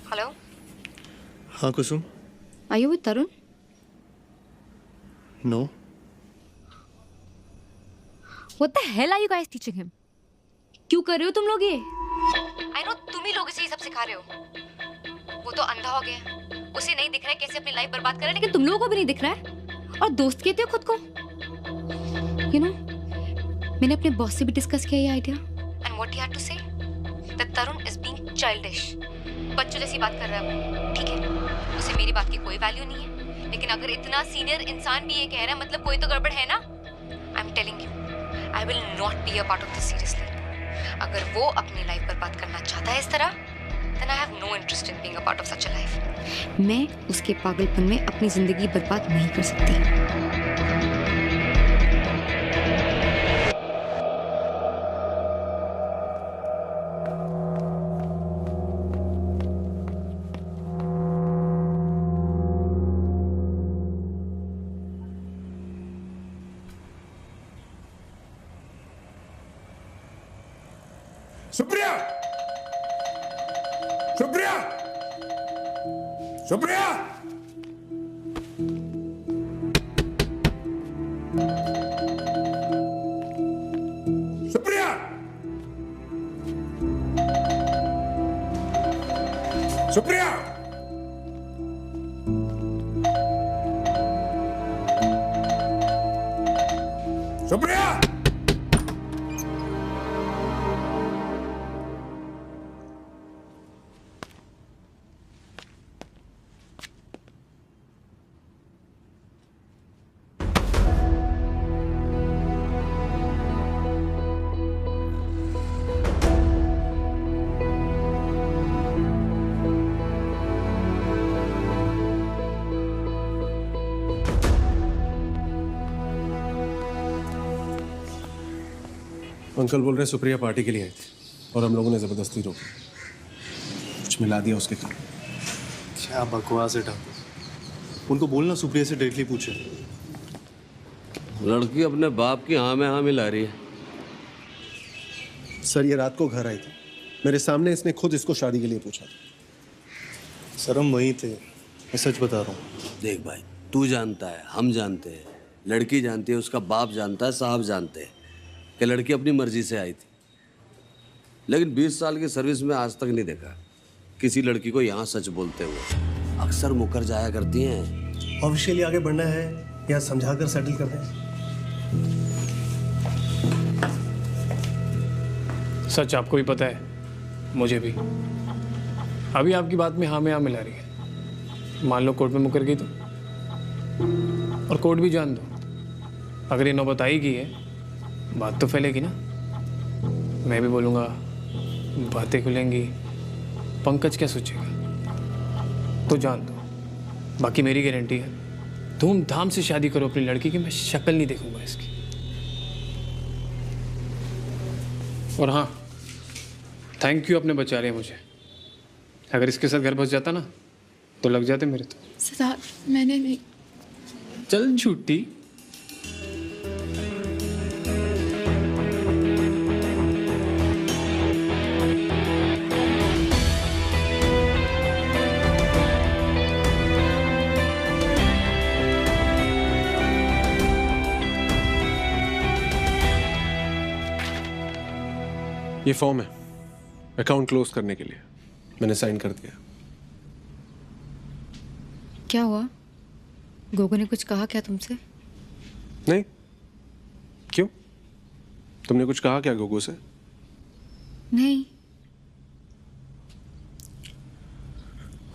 हेलो। हाँ कुसुम। Are you with Tarun? No. What the hell are you guys teaching him? क्यों कर रहे हो तुम लोग ये? I know तुम ही लोग इसे ये सब सिखा रहे हो। वो तो अंधा हो गया है। उसे नहीं दिख रहा है कैसे अपनी लाइफ बर्बाद कर रहा है, लेकिन तुम लोगों को भी नहीं दिख रहा है। और दोस्त कहते हो खुद को? You know, मैंने अपने बॉस से भी डिस्कस किया ये idea. And what he had to say? That Tarun is being childish. बच्चों जैसी बात कर रहा है वो। ठीक है, उसे मेरी बात की कोई वैल्यू नहीं है, लेकिन अगर इतना सीनियर इंसान भी ये कह रहा है, मतलब कोई तो गड़बड़ है ना। I am telling you, I will not be a part of this seriously. अगर वो अपनी लाइफ बर्बाद करना चाहता है इस तरह, then I have no interest in being a part of such a life. मैं उसके पागलपन में अपनी जिंदगी बर्बाद नहीं कर सकती। सुप्रिया! सुप्रिया! सुप्रिया! सुप्रिया! सुप्रिया! सुप्रिया! अंकल बोल रहे हैं सुप्रिया पार्टी के लिए आई थी और हम लोगों ने जबरदस्ती रोकी। कुछ मिला दिया उसके काम। क्या बकवास है ठाकुर। उनको बोलना सुप्रिया से डायरेक्टली पूछे। लड़की अपने बाप की हाँ में हाँ मिला रही है। सर ये रात को घर आई थी, मेरे सामने इसने खुद इसको शादी के लिए पूछा था। सर हम वहीं थे, मैं सच बता रहा हूँ। देख भाई, तू जानता है, हम जानते हैं, लड़की जानती है, उसका बाप जानता है, साहब जानते हैं कि लड़की अपनी मर्जी से आई थी। लेकिन 20 साल की सर्विस में आज तक नहीं देखा किसी लड़की को यहाँ सच बोलते हुए। अक्सर मुकर जाया करती हैं ऑफिशियली आगे बढ़ना है या समझाकर सेटल कर दें? सच आपको भी पता है, मुझे भी। अभी आपकी बात में हाँ में हाँ मिला रही है। मान लो कोर्ट में मुकर गई तो, और कोर्ट भी जान दो, अगर ये नौबत आई की है, बात तो फैलेगी ना। मैं भी बोलूँगा, बातें खुलेंगी, पंकज क्या सोचेगा, तो जान दो। बाकी मेरी गारंटी है, धूमधाम से शादी करो अपनी लड़की की, मैं शक्ल नहीं देखूंगा इसकी। और हाँ, थैंक यू, अपने बचा रहे हैं मुझे। अगर इसके साथ घर बस जाता ना तो लग जाते मेरे तो। सिद्धार्थ, मैंने नहीं। चल झूठी। ये फॉर्म है अकाउंट क्लोज करने के लिए, मैंने साइन कर दिया। क्या हुआ? गोगो ने कुछ कहा क्या तुमसे? नहीं। क्यों? तुमने कुछ कहा क्या गोगो से? नहीं।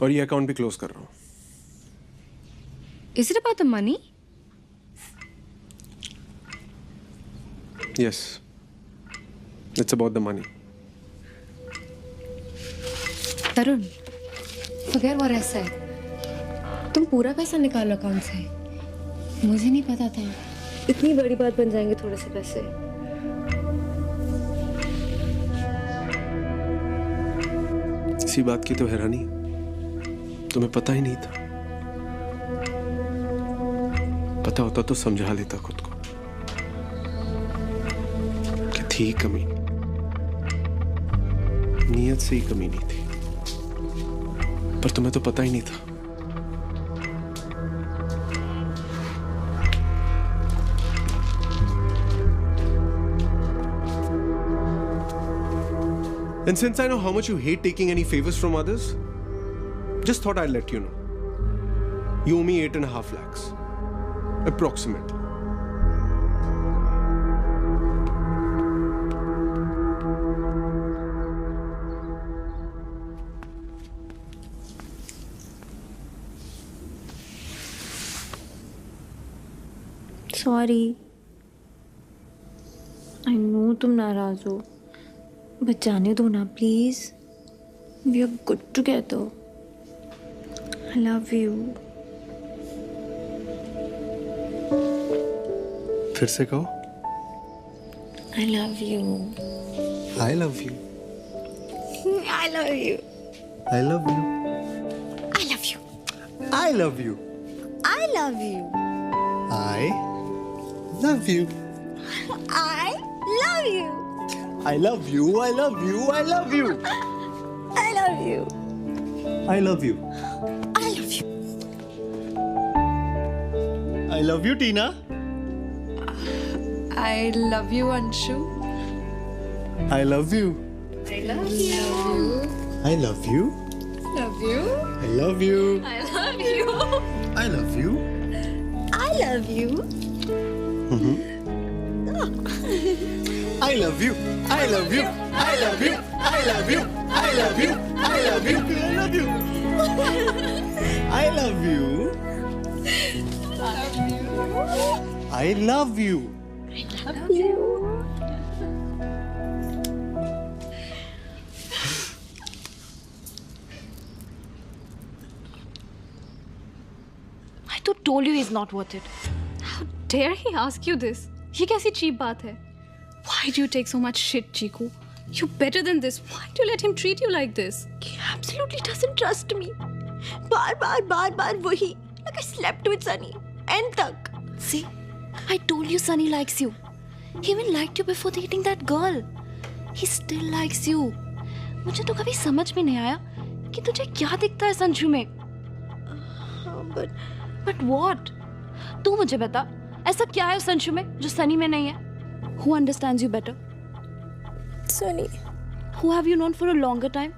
और ये अकाउंट भी क्लोज कर रहा हूं। Is it about the money? Yes. It's about the money. Tarun, forget what I said. तुम पूरा पैसा निकालो अकाउंट से। मुझे नहीं पता था। इतनी बड़ी बात बन जाएंगे थोड़े से पैसे। इसी बात की तो हैरानी, तुम्हें पता ही नहीं था। पता होता तो समझा लेता खुद को कि थी कमी, नीयत से ही कमी नहीं थी, पर तुम्हें तो पता ही नहीं था। And since I know how much you hate taking any favors from others, just thought I'd let you know. You owe me 8.5 lakhs. Approximately. Sorry, I know तुम नाराज हो, बट जाने दो ना please. We are good together. I love you. फिर से कहो। I love you. I love you. I love you. I love you. I love you. I love you. I love you. I love you. I love you. I love you. I love you. I love you. I love you. I love you. I love you. I love you, Tina. I love you, Anshu. I love you. I love you. I love you. Love you. I love you. I love you. I love you. I love you. I love you. I love you. I love you. I love you. I love you. I love you. I love you. I love you. I love you. I love you. I तो told you he's not worth it. How dare he ask you this? ये कैसी cheap बात है? Why do you take so much shit, Chiku? You're better than this. Why do you let him treat you like this? He absolutely doesn't trust me. बार वही. Like I slept with Sunny. End तक. See, I told you Sunny likes you. He even liked you before dating that girl. He still likes you. मुझे तो कभी समझ में नहीं आया कि तुझे क्या दिखता है संजू में. But what? तू मुझे बता, ऐसा क्या है संजू में जो सनी में नहीं है? Who understands you better? Sunny. Who have you known for a longer time?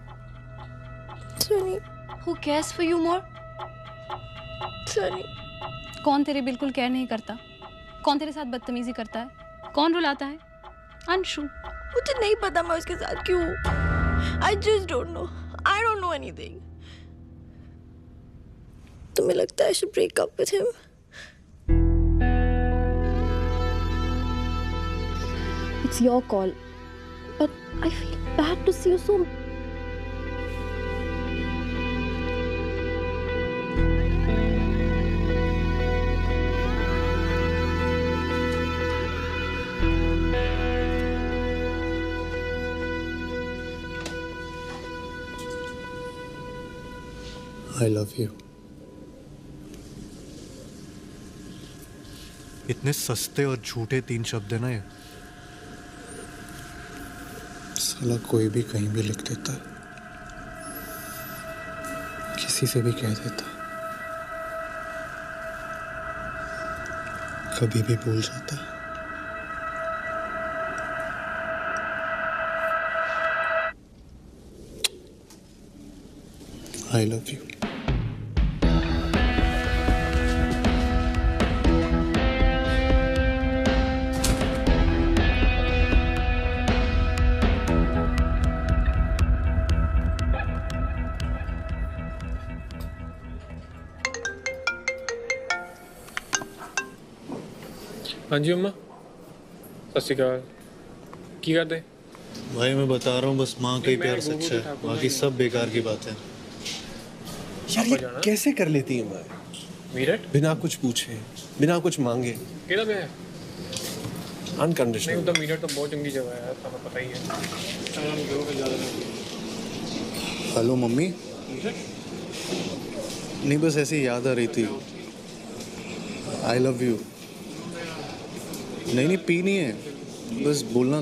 Sunny. Who cares for you more? Sunny. कौन तेरे बिल्कुल केयर नहीं करता? कौन तेरे साथ बदतमीजी करता है? कौन रुलाता है? अंशु। मुझे नहीं पता मैं उसके साथ क्यों हूँ। I just don't know. I don't know anything. तुम्हें लगता है I should break up with him? It's your call. But I feel bad to see you so. I love you. इतने सस्ते और झूठे 3 शब्द है ना ये। साला कोई भी कहीं भी लिख देता है, किसी से भी कह देता, कभी भी भूल जाता। I love you. हाँ जी अम्मा, सत श्री अकाल। की करते? भाई मैं बता रहा हूँ, बस माँ का ही प्यार सच्चा है, बाकी सब बेकार की बात है। यार ये कैसे कर लेती है माँ? मीरठ? बिना कुछ पूछे, बिना कुछ मांगे, केड़ा में है? अनकंडीशनल। नहीं उधर मीरठ तो बहुत चंगी जगह है यार, तुम्हें पता ही है। Hello mummy. नहीं बस ऐसी याद आ रही थी। आई लव यू। नहीं पीनी है, बस बोलना।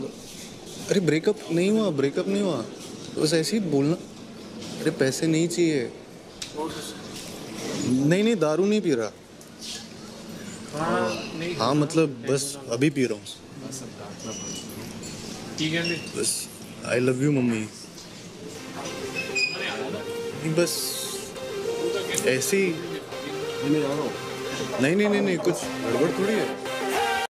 अरे ब्रेकअप नहीं हुआ, ब्रेकअप नहीं हुआ, बस ऐसे ही बोलना। अरे पैसे नहीं चाहिए। नहीं दारू नहीं पी रहा। हाँ मतलब बस अभी पी रहा हूँ। बस आई लव यू मम्मी। बस ऐसे ही। नहीं कुछ गड़बड़ थोड़ी है।